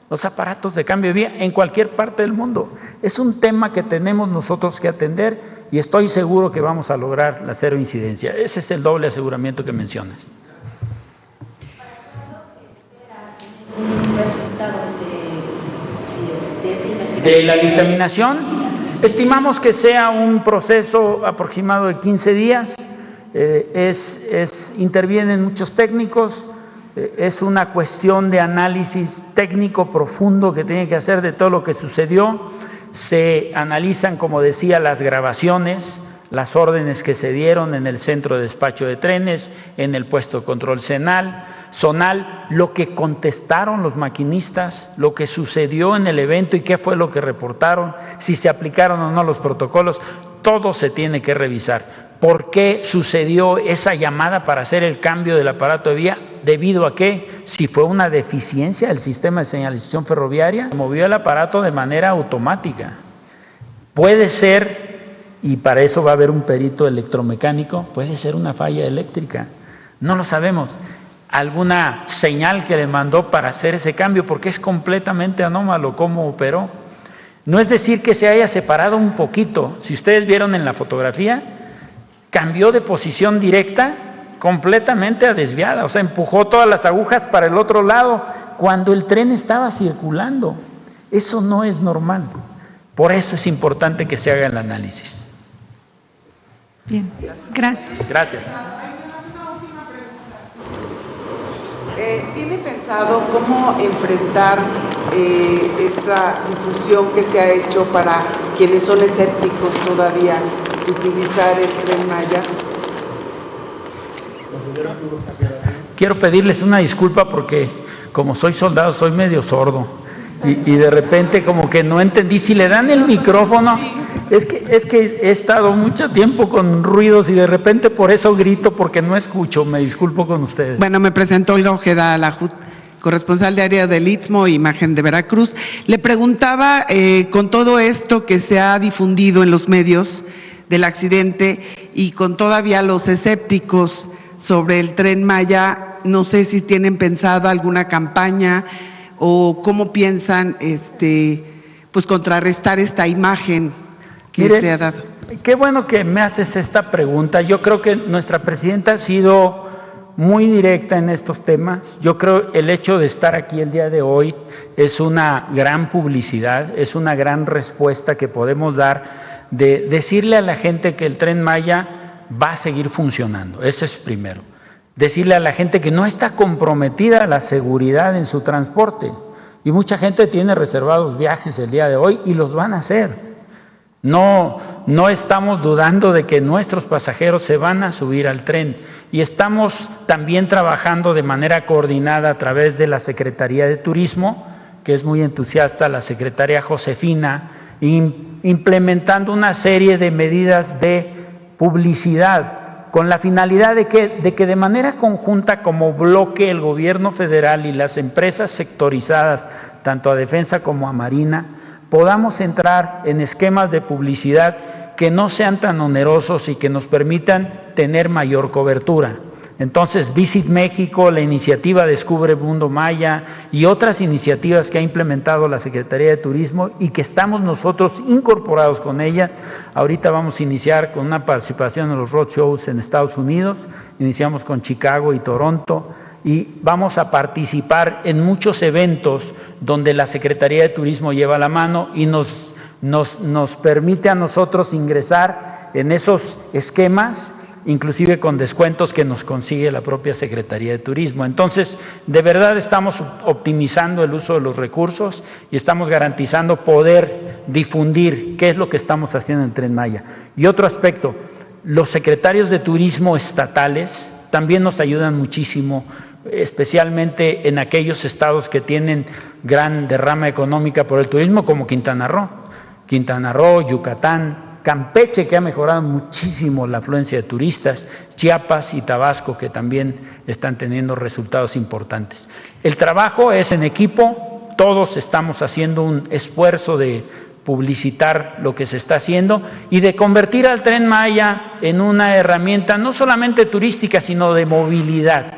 [SPEAKER 2] los aparatos de cambio de vía en cualquier parte del mundo. Es un tema que tenemos nosotros que atender y estoy seguro que vamos a lograr la cero incidencia. Ese es el doble aseguramiento que mencionas. De la dictaminación, estimamos que sea un proceso aproximado de 15 días. Intervienen muchos técnicos, es una cuestión de análisis técnico profundo que tiene que hacer de todo lo que sucedió. Se analizan, como decía, las grabaciones, las órdenes que se dieron en el centro de despacho de trenes, en el puesto de control zonal, lo que contestaron los maquinistas, lo que sucedió en el evento y qué fue lo que reportaron, si se aplicaron o no los protocolos, todo se tiene que revisar. ¿Por qué sucedió esa llamada para hacer el cambio del aparato de vía? ¿Debido a qué? Si fue una deficiencia del sistema de señalización ferroviaria, movió el aparato de manera automática. Puede ser, y para eso va a haber un perito electromecánico, puede ser una falla eléctrica, no lo sabemos. Alguna señal que le mandó para hacer ese cambio, porque es completamente anómalo cómo operó. No es decir que se haya separado un poquito. Si ustedes vieron en la fotografía, cambió de posición directa completamente a desviada, o sea, empujó todas las agujas para el otro lado cuando el tren estaba circulando. Eso no es normal. Por eso es importante que se haga el análisis.
[SPEAKER 8] Bien, gracias.
[SPEAKER 2] Gracias.
[SPEAKER 11] ¿Tiene pensado cómo enfrentar esta difusión que se ha hecho para quienes son escépticos todavía de utilizar el Tren Maya?
[SPEAKER 2] Quiero pedirles una disculpa porque como soy soldado soy medio sordo y de repente como que no entendí. Si le dan el micrófono, es que he estado mucho tiempo con ruidos y de repente por eso grito porque no escucho. Me disculpo con ustedes.
[SPEAKER 11] Bueno, me presento Olga Ojeda Alajut, corresponsal de área del Istmo, Imagen de Veracruz. Le preguntaba, con todo esto que se ha difundido en los medios del accidente y con todavía los escépticos sobre el Tren Maya, no sé si tienen pensado alguna campaña o cómo piensan pues contrarrestar esta imagen que se ha dado.
[SPEAKER 2] Qué bueno que me haces esta pregunta. Yo creo que nuestra presidenta ha sido muy directa en estos temas. Yo creo el hecho de estar aquí el día de hoy es una gran publicidad, es una gran respuesta que podemos dar de decirle a la gente que el Tren Maya va a seguir funcionando. Eso es primero. Decirle a la gente que no está comprometida la seguridad en su transporte. Y mucha gente tiene reservados viajes el día de hoy y los van a hacer. No estamos dudando de que nuestros pasajeros se van a subir al tren y estamos también trabajando de manera coordinada a través de la Secretaría de Turismo, que es muy entusiasta, la secretaria Josefina, implementando una serie de medidas de publicidad con la finalidad de que de manera conjunta como bloque el gobierno federal y las empresas sectorizadas, tanto a Defensa como a Marina, podamos entrar en esquemas de publicidad que no sean tan onerosos y que nos permitan tener mayor cobertura. Entonces, Visit México, la iniciativa Descubre Mundo Maya y otras iniciativas que ha implementado la Secretaría de Turismo y que estamos nosotros incorporados con ella. Ahorita vamos a iniciar con una participación en los roadshows en Estados Unidos, iniciamos con Chicago y Toronto, y vamos a participar en muchos eventos donde la Secretaría de Turismo lleva la mano y nos permite a nosotros ingresar en esos esquemas, inclusive con descuentos que nos consigue la propia Secretaría de Turismo. Entonces, de verdad estamos optimizando el uso de los recursos y estamos garantizando poder difundir qué es lo que estamos haciendo en Tren Maya. Y otro aspecto, los secretarios de turismo estatales también nos ayudan muchísimo, especialmente en aquellos estados que tienen gran derrama económica por el turismo, como Quintana Roo, Yucatán, Campeche, que ha mejorado muchísimo la afluencia de turistas, Chiapas y Tabasco, que también están teniendo resultados importantes. El trabajo es en equipo, todos estamos haciendo un esfuerzo de publicitar lo que se está haciendo y de convertir al Tren Maya en una herramienta no solamente turística, sino de movilidad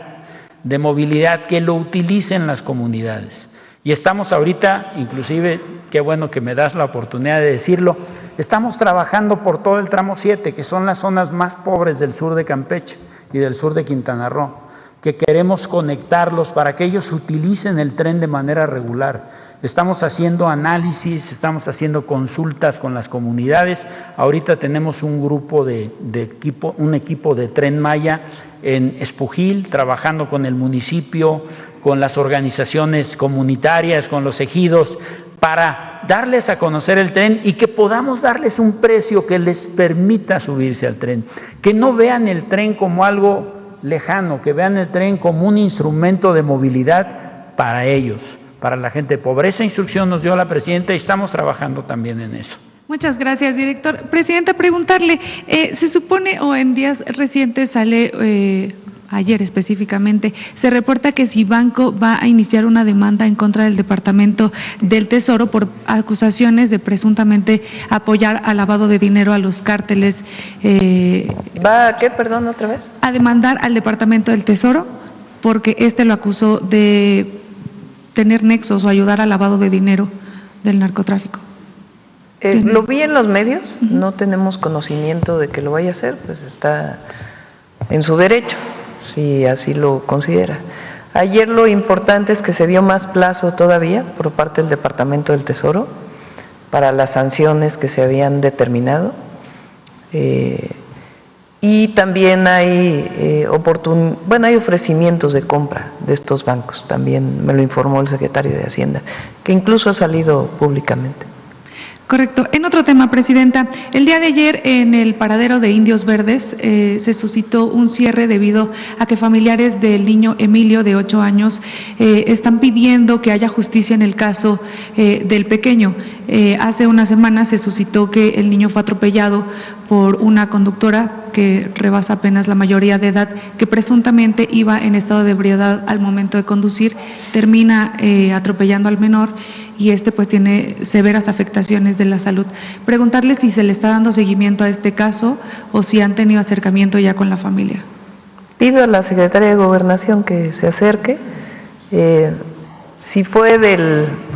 [SPEAKER 2] que lo utilicen las comunidades. Y estamos ahorita, inclusive, qué bueno que me das la oportunidad de decirlo, estamos trabajando por todo el tramo 7, que son las zonas más pobres del sur de Campeche y del sur de Quintana Roo, que queremos conectarlos para que ellos utilicen el tren de manera regular. Estamos haciendo análisis, estamos haciendo consultas con las comunidades. Ahorita tenemos un grupo un equipo de Tren Maya en Espujil, trabajando con el municipio, con las organizaciones comunitarias, con los ejidos, para darles a conocer el tren y que podamos darles un precio que les permita subirse al tren. Que no vean el tren como algo lejano, que vean el tren como un instrumento de movilidad para ellos, para la gente pobre. Esa instrucción nos dio la presidenta y estamos trabajando también en eso.
[SPEAKER 8] Muchas gracias, director. Presidenta, preguntarle, se supone o en días recientes sale, ayer específicamente, se reporta que Cibanco va a iniciar una demanda en contra del Departamento del Tesoro por acusaciones de presuntamente apoyar al lavado de dinero a los cárteles.
[SPEAKER 1] ¿Va a qué, perdón, otra vez?
[SPEAKER 8] A demandar al Departamento del Tesoro porque lo acusó de tener nexos o ayudar al lavado de dinero del narcotráfico.
[SPEAKER 1] Lo vi en los medios, no tenemos conocimiento de que lo vaya a hacer, pues está en su derecho, si así lo considera. Ayer lo importante es que se dio más plazo todavía por parte del Departamento del Tesoro para las sanciones que se habían determinado. Y también hay hay ofrecimientos de compra de estos bancos, también me lo informó el secretario de Hacienda, que incluso ha salido públicamente.
[SPEAKER 8] Correcto. En otro tema, presidenta, el día de ayer en el paradero de Indios Verdes se suscitó un cierre debido a que familiares del niño Emilio, de 8 años, están pidiendo que haya justicia en el caso del pequeño. Hace una semana se suscitó que el niño fue atropellado por una conductora que rebasa apenas la mayoría de edad, que presuntamente iba en estado de ebriedad al momento de conducir, termina atropellando al menor y pues tiene severas afectaciones de la salud. Preguntarle si se le está dando seguimiento a este caso o si han tenido acercamiento ya con la familia.
[SPEAKER 1] Pido a la Secretaría de Gobernación que se acerque. Si fue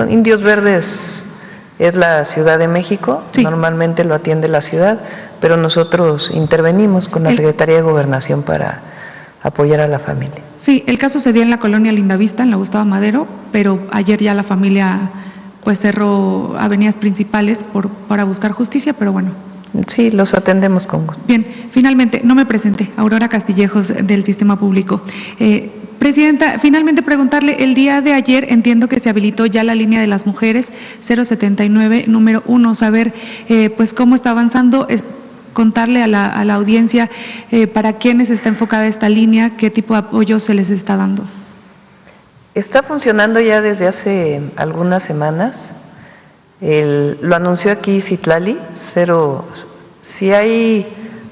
[SPEAKER 1] Indios Verdes es la Ciudad de México, sí. Normalmente lo atiende la ciudad, pero nosotros intervenimos con la Secretaría de Gobernación para apoyar a la familia.
[SPEAKER 8] Sí, el caso se dio en la colonia Lindavista, en la Gustavo Madero, pero ayer ya la familia pues cerró avenidas principales para buscar justicia, pero bueno.
[SPEAKER 1] Sí, los atendemos con gusto.
[SPEAKER 8] Bien, finalmente, no me presenté, Aurora Castillejos del Sistema Público. Presidenta, finalmente preguntarle, el día de ayer entiendo que se habilitó ya la línea de las mujeres 079, número 1, saber pues cómo está avanzando, contarle a la audiencia para quiénes está enfocada esta línea, qué tipo de apoyo se les está dando.
[SPEAKER 1] Está funcionando ya desde hace algunas semanas. Lo anunció aquí Citlali, si hay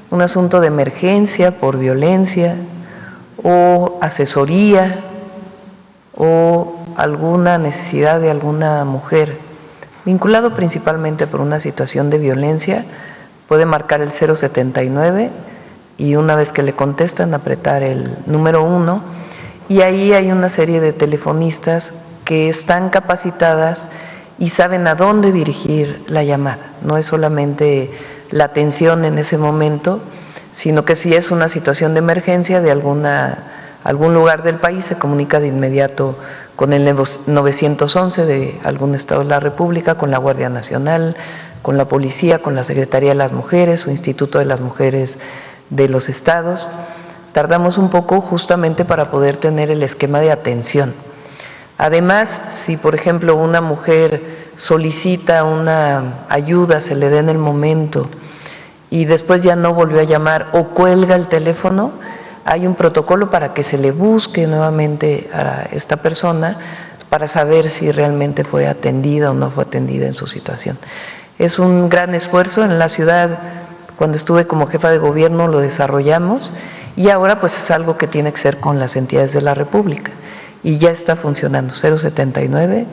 [SPEAKER 1] un asunto de emergencia por violencia o asesoría o alguna necesidad de alguna mujer vinculado principalmente por una situación de violencia, puede marcar el 079 y una vez que le contestan apretar el número 1 y ahí hay una serie de telefonistas que están capacitadas y saben a dónde dirigir la llamada. No es solamente la atención en ese momento, sino que si es una situación de emergencia de algún lugar del país, se comunica de inmediato con el 911 de algún estado de la República, con la Guardia Nacional, con la Policía, con la Secretaría de las Mujeres o Instituto de las Mujeres de los estados. Tardamos un poco justamente para poder tener el esquema de atención. Además, si por ejemplo una mujer solicita una ayuda, se le da en el momento y después ya no volvió a llamar o cuelga el teléfono, hay un protocolo para que se le busque nuevamente a esta persona para saber si realmente fue atendida o no fue atendida en su situación. Es un gran esfuerzo en la ciudad. Cuando estuve como jefa de gobierno lo desarrollamos y ahora pues es algo que tiene que ser con las entidades de la República. Y ya está funcionando, 079-1.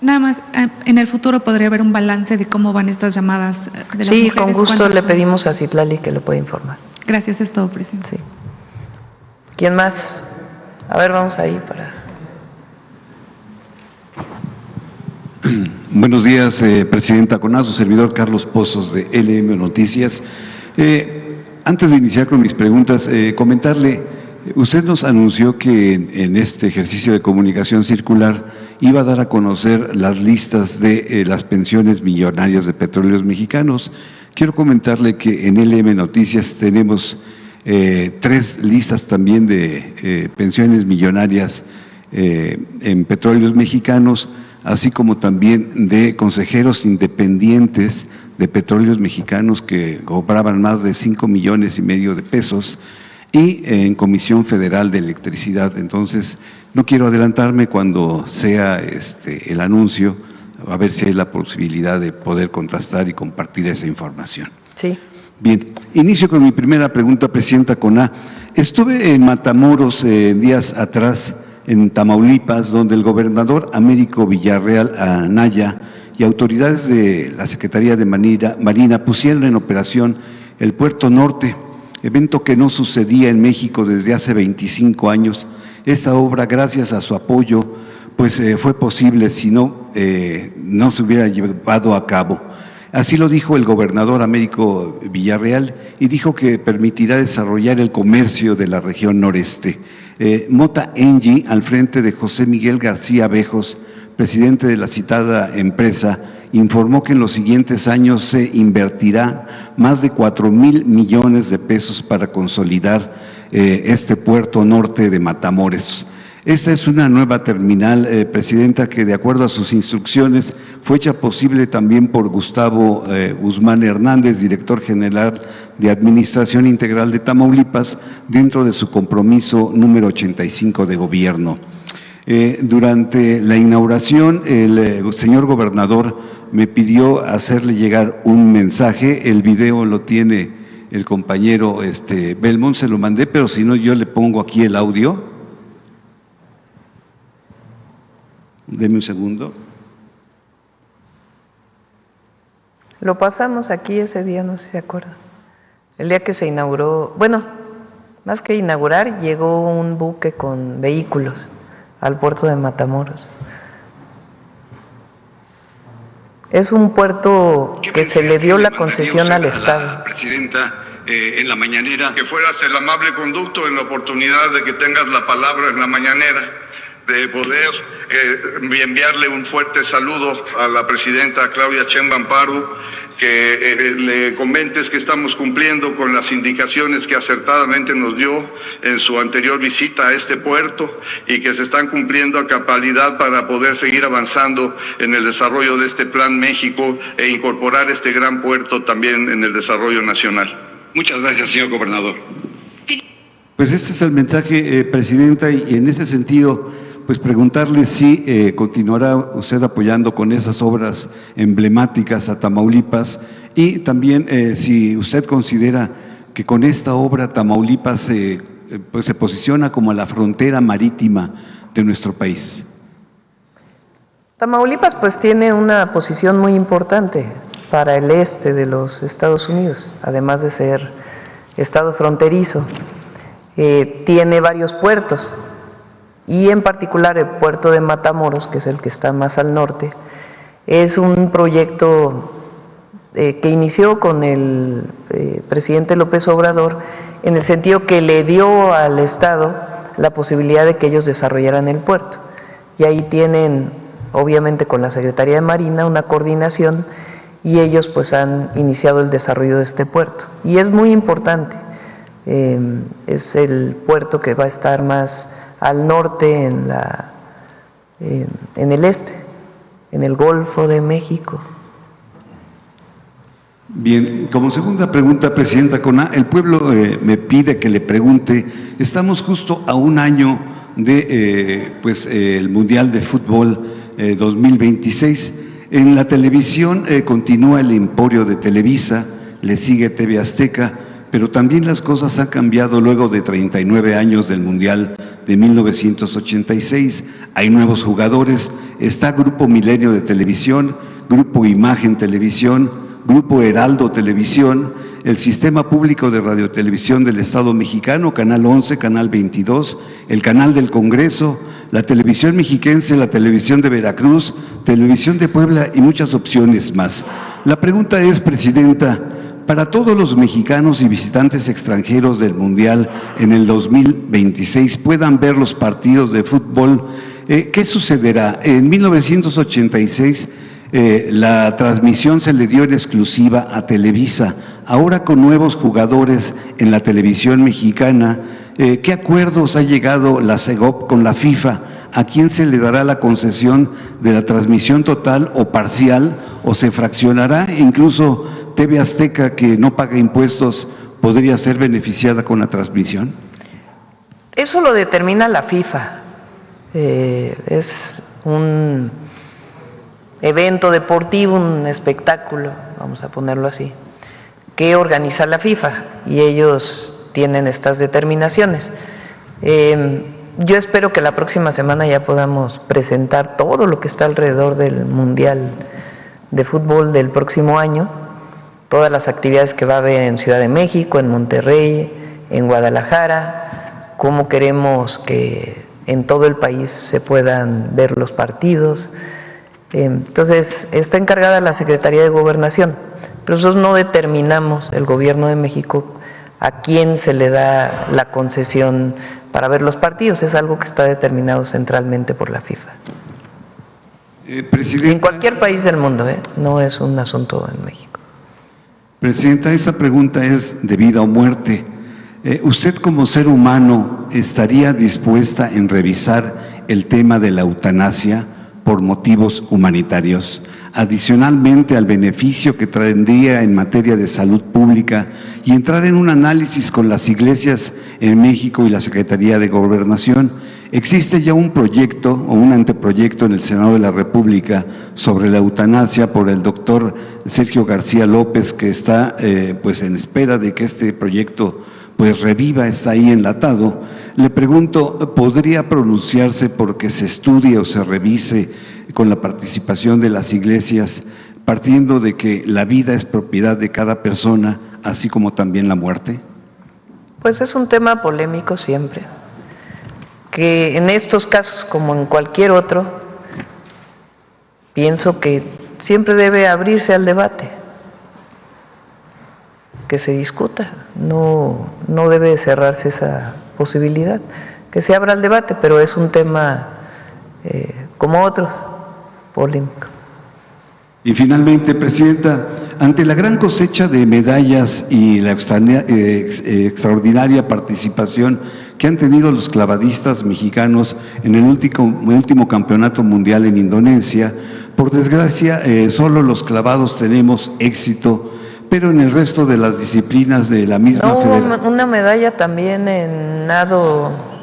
[SPEAKER 8] Nada más, en el futuro podría haber un balance de cómo van estas llamadas de las mujeres.
[SPEAKER 1] Sí, con gusto le pedimos a Citlali que lo pueda informar.
[SPEAKER 8] Gracias, es todo, presidente.
[SPEAKER 1] Sí. ¿Quién más? A ver, vamos ahí para…
[SPEAKER 12] Buenos días, Presidenta. Con su servidor Carlos Pozos de LM Noticias. Antes de iniciar con mis preguntas, comentarle… Usted nos anunció que en este ejercicio de comunicación circular iba a dar a conocer las listas de las pensiones millonarias de Petróleos Mexicanos. Quiero comentarle que en LM Noticias tenemos 3 listas también de pensiones millonarias en Petróleos Mexicanos, así como también de consejeros independientes de Petróleos Mexicanos que cobraban más de 5,5 millones de pesos, y en Comisión Federal de Electricidad. Entonces, no quiero adelantarme cuando sea el anuncio, a ver si hay la posibilidad de poder contrastar y compartir esa información.
[SPEAKER 1] Sí.
[SPEAKER 12] Bien, inicio con mi primera pregunta, Presidenta Coná. Estuve en Matamoros días atrás, en Tamaulipas, donde el gobernador Américo Villarreal Anaya y autoridades de la Secretaría de Marina pusieron en operación el Puerto Norte, evento que no sucedía en México desde hace 25 años. Esta obra, gracias a su apoyo, pues fue posible, si no, no se hubiera llevado a cabo. Así lo dijo el gobernador Américo Villarreal y dijo que permitirá desarrollar el comercio de la región noreste. Mota Engie, al frente de José Miguel García Bejos, presidente de la citada empresa, informó que en los siguientes años se invertirá más de 4,000 millones de pesos para consolidar este puerto norte de Matamoros. Esta es una nueva terminal, Presidenta, que de acuerdo a sus instrucciones fue hecha posible también por Gustavo Guzmán Hernández, director general de Administración Integral de Tamaulipas, dentro de su compromiso número 85 de gobierno. Durante la inauguración, el señor gobernador me pidió hacerle llegar un mensaje. El video lo tiene el compañero Belmont, se lo mandé, pero si no yo le pongo aquí el audio. Deme un segundo.
[SPEAKER 1] Lo pasamos aquí ese día, no sé si se acuerdan. El día que se inauguró, bueno, más que inaugurar, llegó un buque con vehículos al puerto de Matamoros. Es un puerto que se le dio la concesión al Estado.
[SPEAKER 13] Presidenta, en la mañanera, que fueras el amable conducto en la oportunidad de que tengas la palabra en la mañanera, de poder enviarle un fuerte saludo a la presidenta Claudia Sheinbaum Pardo, que le comentes que estamos cumpliendo con las indicaciones que acertadamente nos dio en su anterior visita a este puerto y que se están cumpliendo a cabalidad para poder seguir avanzando en el desarrollo de este Plan México e incorporar este gran puerto también en el desarrollo nacional. Muchas gracias, señor gobernador.
[SPEAKER 12] Pues este es el mensaje, Presidenta, y en ese sentido, pues preguntarle si continuará usted apoyando con esas obras emblemáticas a Tamaulipas y también si usted considera que con esta obra Tamaulipas pues se posiciona como la frontera marítima de nuestro país.
[SPEAKER 1] Tamaulipas pues tiene una posición muy importante para el este de los Estados Unidos, además de ser estado fronterizo. Tiene varios puertos y en particular el puerto de Matamoros, que es el que está más al norte, es un proyecto que inició con el presidente López Obrador en el sentido que le dio al Estado la posibilidad de que ellos desarrollaran el puerto. Y ahí tienen, obviamente con la Secretaría de Marina, una coordinación y ellos pues han iniciado el desarrollo de este puerto. Y es muy importante, es el puerto que va a estar más al norte en el este, en el Golfo de México.
[SPEAKER 12] Bien, como segunda pregunta, Presidenta Coná, el pueblo me pide que le pregunte, estamos justo a un año de el Mundial de Fútbol 2026. En la televisión continúa el emporio de Televisa, le sigue TV Azteca, pero también las cosas han cambiado luego de 39 años del Mundial de 1986. Hay nuevos jugadores, está Grupo Milenio de Televisión, Grupo Imagen Televisión, Grupo Heraldo Televisión, el Sistema Público de Radiotelevisión del Estado Mexicano, Canal 11, Canal 22, el Canal del Congreso, la Televisión Mexiquense, la Televisión de Veracruz, Televisión de Puebla y muchas opciones más. La pregunta es, Presidenta, para todos los mexicanos y visitantes extranjeros del Mundial en el 2026 puedan ver los partidos de fútbol, ¿qué sucederá? En 1986 la transmisión se le dio en exclusiva a Televisa. Ahora con nuevos jugadores en la televisión mexicana, ¿qué acuerdos ha llegado la CEGOP con la FIFA? ¿A quién se le dará la concesión de la transmisión total o parcial o se fraccionará? Incluso TV Azteca, que no paga impuestos, ¿podría ser beneficiada con la transmisión?
[SPEAKER 1] Eso lo determina la FIFA. Es un evento deportivo, un espectáculo, vamos a ponerlo así, que organiza la FIFA y ellos tienen estas determinaciones. Yo espero que la próxima semana ya podamos presentar todo lo que está alrededor del Mundial de Fútbol del próximo año, todas las actividades que va a haber en Ciudad de México, en Monterrey, en Guadalajara, cómo queremos que en todo el país se puedan ver los partidos. Entonces, está encargada la Secretaría de Gobernación, pero nosotros no determinamos, el Gobierno de México, a quién se le da la concesión para ver los partidos, es algo que está determinado centralmente por la FIFA. En cualquier país del mundo, no es un asunto en México.
[SPEAKER 12] Presidenta, esa pregunta es de vida o muerte. ¿Usted como ser humano estaría dispuesta en revisar el tema de la eutanasia por motivos humanitarios, adicionalmente al beneficio que traería en materia de salud pública y entrar en un análisis con las iglesias en México y la Secretaría de Gobernación? Existe ya un proyecto o un anteproyecto en el Senado de la República sobre la eutanasia por el doctor Sergio García López, que está en espera de que este proyecto reviva, está ahí enlatado. Le pregunto, ¿podría pronunciarse porque se estudie o se revise con la participación de las iglesias, partiendo de que la vida es propiedad de cada persona, así como también la muerte?
[SPEAKER 1] Pues es un tema polémico siempre, que en estos casos, como en cualquier otro, pienso que siempre debe abrirse al debate, que se discuta, no debe cerrarse esa posibilidad, que se abra el debate, pero es un tema como otros, polémico.
[SPEAKER 12] Y finalmente, Presidenta, ante la gran cosecha de medallas y la extraordinaria participación que han tenido los clavadistas mexicanos en el último campeonato mundial en Indonesia, por desgracia, solo los clavados tenemos éxito, pero en el resto de las disciplinas de la misma federación.
[SPEAKER 1] Una medalla también en nado.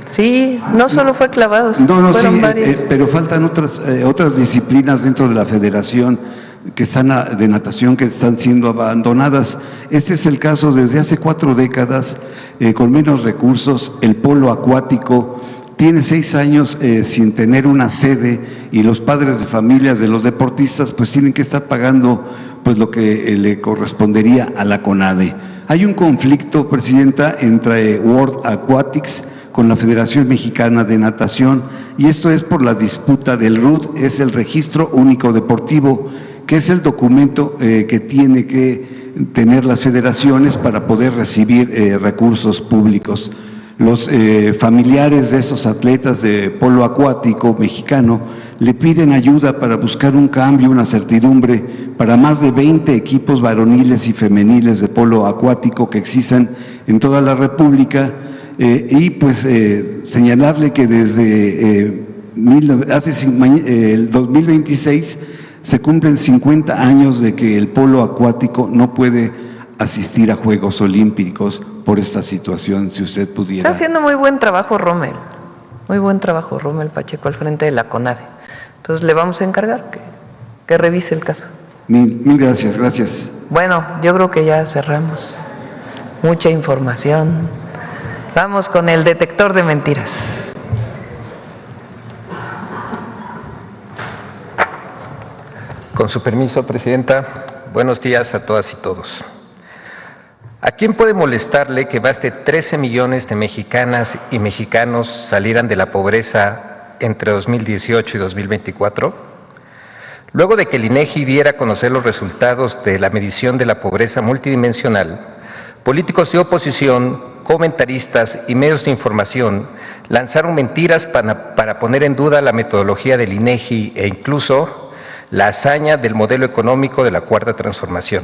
[SPEAKER 1] Sí, no solo fue clavados, fueron varios.
[SPEAKER 12] Pero faltan otras disciplinas dentro de la federación que están de natación que están siendo abandonadas. Este es el caso desde hace 4 décadas, con menos recursos. El polo acuático tiene 6 años sin tener una sede y los padres de familias de los deportistas pues tienen que estar pagando pues lo que le correspondería a la CONADE. Hay un conflicto, Presidenta, entre World Aquatics con la Federación Mexicana de Natación, y esto es por la disputa del RUD, es el Registro Único Deportivo, que es el documento que tiene que tener las federaciones para poder recibir recursos públicos. Los familiares de estos atletas de polo acuático mexicano le piden ayuda para buscar un cambio, una certidumbre para más de 20 equipos varoniles y femeniles de polo acuático que existen en toda la República. Y pues señalarle que desde el 2026 se cumplen 50 años de que el polo acuático no puede asistir a Juegos Olímpicos por esta situación, si usted pudiera.
[SPEAKER 1] Está haciendo muy buen trabajo Rommel Pacheco al frente de la CONADE. Entonces le vamos a encargar que revise el caso.
[SPEAKER 12] Mil gracias, gracias.
[SPEAKER 1] Bueno, yo creo que ya cerramos. Mucha información. Vamos con el detector de mentiras.
[SPEAKER 14] Con su permiso, Presidenta, buenos días a todas y todos. ¿A quién puede molestarle que más de 13 millones de mexicanas y mexicanos salieran de la pobreza entre 2018 y 2024? Luego de que el INEGI diera a conocer los resultados de la medición de la pobreza multidimensional, políticos de oposición, comentaristas y medios de información lanzaron mentiras para poner en duda la metodología del INEGI e incluso la hazaña del modelo económico de la Cuarta Transformación.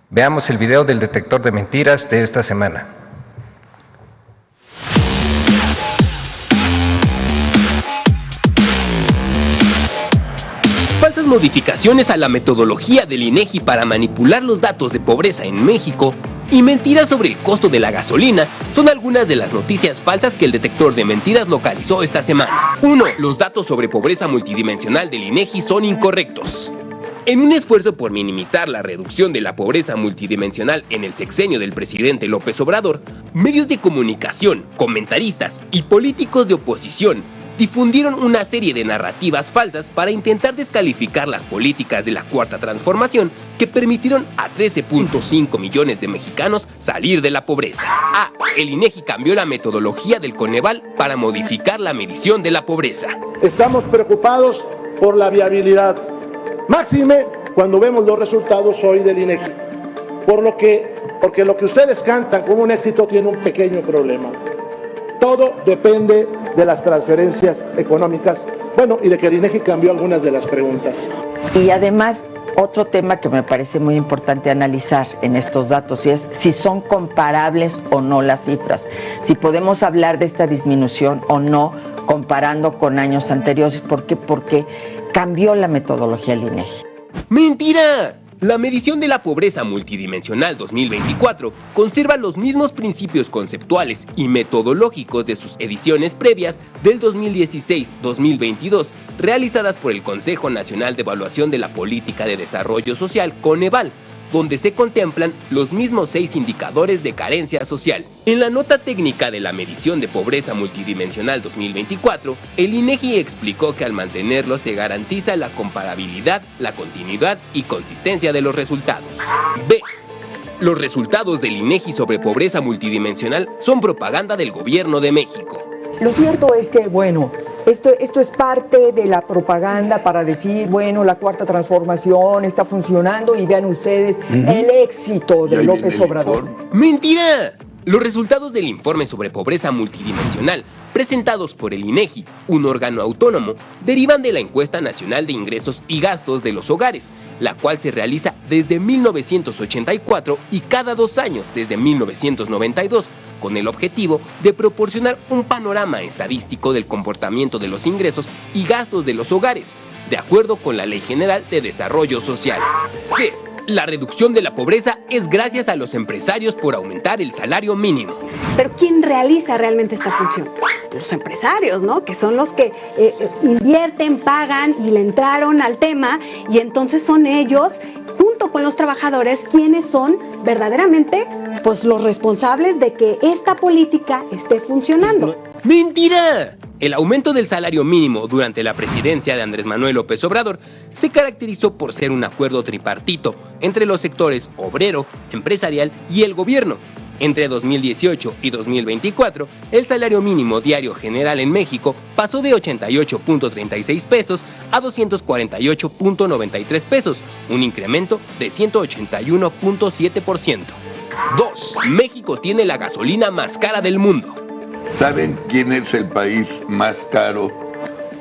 [SPEAKER 14] Veamos el video del detector de mentiras de esta semana.
[SPEAKER 15] Falsas modificaciones a la metodología del INEGI para manipular los datos de pobreza en México y mentiras sobre el costo de la gasolina son algunas de las noticias falsas que el detector de mentiras localizó esta semana. 1. Los datos sobre pobreza multidimensional del INEGI son incorrectos. En un esfuerzo por minimizar la reducción de la pobreza multidimensional en el sexenio del presidente López Obrador, medios de comunicación, comentaristas y políticos de oposición difundieron una serie de narrativas falsas para intentar descalificar las políticas de la Cuarta Transformación que permitieron a 13.5 millones de mexicanos salir de la pobreza. A. El INEGI cambió la metodología del Coneval para modificar la medición de la pobreza.
[SPEAKER 16] Estamos preocupados por la viabilidad, máxime cuando vemos los resultados hoy del INEGI, porque lo que ustedes cantan como un éxito tiene un pequeño problema. Todo depende de las transferencias económicas, bueno, y de que el INEGI cambió algunas de las preguntas.
[SPEAKER 17] Y además, otro tema que me parece muy importante analizar en estos datos es si son comparables o no las cifras, si podemos hablar de esta disminución o no comparando con años anteriores. ¿Por qué? Porque cambió la metodología del INEGI.
[SPEAKER 15] ¡Mentira! La medición de la pobreza multidimensional 2024 conserva los mismos principios conceptuales y metodológicos de sus ediciones previas del 2016-2022, realizadas por el Consejo Nacional de Evaluación de la Política de Desarrollo Social, Coneval, donde se contemplan los mismos 6 indicadores de carencia social. En la nota técnica de la medición de pobreza multidimensional 2024, el INEGI explicó que al mantenerlo se garantiza la comparabilidad, la continuidad y consistencia de los resultados. B. Los resultados del INEGI sobre pobreza multidimensional son propaganda del Gobierno de México.
[SPEAKER 18] Lo cierto es que, bueno, Esto es parte de la propaganda para decir, bueno, la cuarta transformación está funcionando y vean ustedes el éxito de López Obrador.
[SPEAKER 15] ¡Mentira! Los resultados del informe sobre pobreza multidimensional, presentados por el INEGI, un órgano autónomo, derivan de la Encuesta Nacional de Ingresos y Gastos de los Hogares, la cual se realiza desde 1984 y cada 2 años desde 1992, con el objetivo de proporcionar un panorama estadístico del comportamiento de los ingresos y gastos de los hogares, de acuerdo con la Ley General de Desarrollo Social. C. La reducción de la pobreza es gracias a los empresarios por aumentar el salario mínimo.
[SPEAKER 19] Pero ¿quién realiza realmente esta función? Los empresarios, ¿no? Que son los que invierten, pagan y le entraron al tema, y entonces son ellos, junto con los trabajadores, quienes son verdaderamente pues los responsables de que esta política esté funcionando.
[SPEAKER 15] ¡Mentira! El aumento del salario mínimo durante la presidencia de Andrés Manuel López Obrador se caracterizó por ser un acuerdo tripartito entre los sectores obrero, empresarial y el gobierno. Entre 2018 y 2024, el salario mínimo diario general en México pasó de 88.36 pesos a 248.93 pesos, un incremento de 181.7%. 2. México tiene la gasolina más cara del mundo.
[SPEAKER 20] ¿Saben quién es el país más caro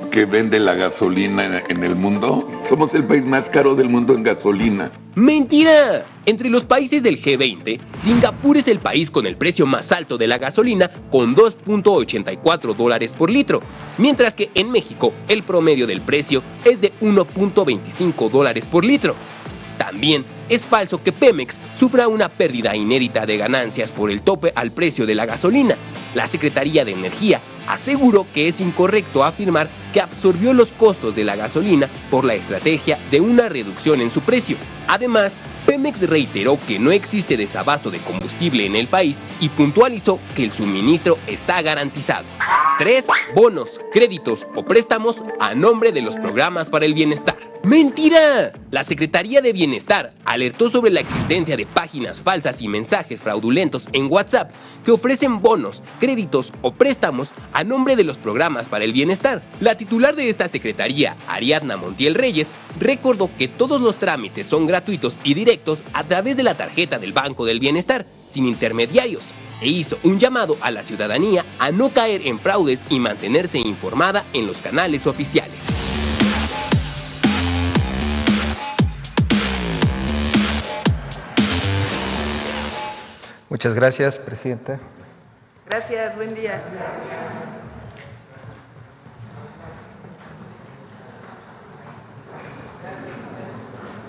[SPEAKER 20] que vende la gasolina en el mundo? Somos el país más caro del mundo en gasolina.
[SPEAKER 15] ¡Mentira! Entre los países del G20, Singapur es el país con el precio más alto de la gasolina, con $2.84 por litro, mientras que en México el promedio del precio es de $1.25 por litro. También es falso que Pemex sufra una pérdida inédita de ganancias por el tope al precio de la gasolina. La Secretaría de Energía aseguró que es incorrecto afirmar que absorbió los costos de la gasolina por la estrategia de una reducción en su precio. Además, Pemex reiteró que no existe desabasto de combustible en el país y puntualizó que el suministro está garantizado. 3. Bonos, créditos o préstamos a nombre de los programas para el bienestar. ¡Mentira! La Secretaría de Bienestar alertó sobre la existencia de páginas falsas y mensajes fraudulentos en WhatsApp que ofrecen bonos, créditos o préstamos a nombre de los programas para el bienestar. La titular de esta secretaría, Ariadna Montiel Reyes, recordó que todos los trámites son gratuitos y directos a través de la tarjeta del Banco del Bienestar, sin intermediarios, e hizo un llamado a la ciudadanía a no caer en fraudes y mantenerse informada en los canales oficiales.
[SPEAKER 14] Muchas gracias, Presidenta.
[SPEAKER 1] Gracias, buen día.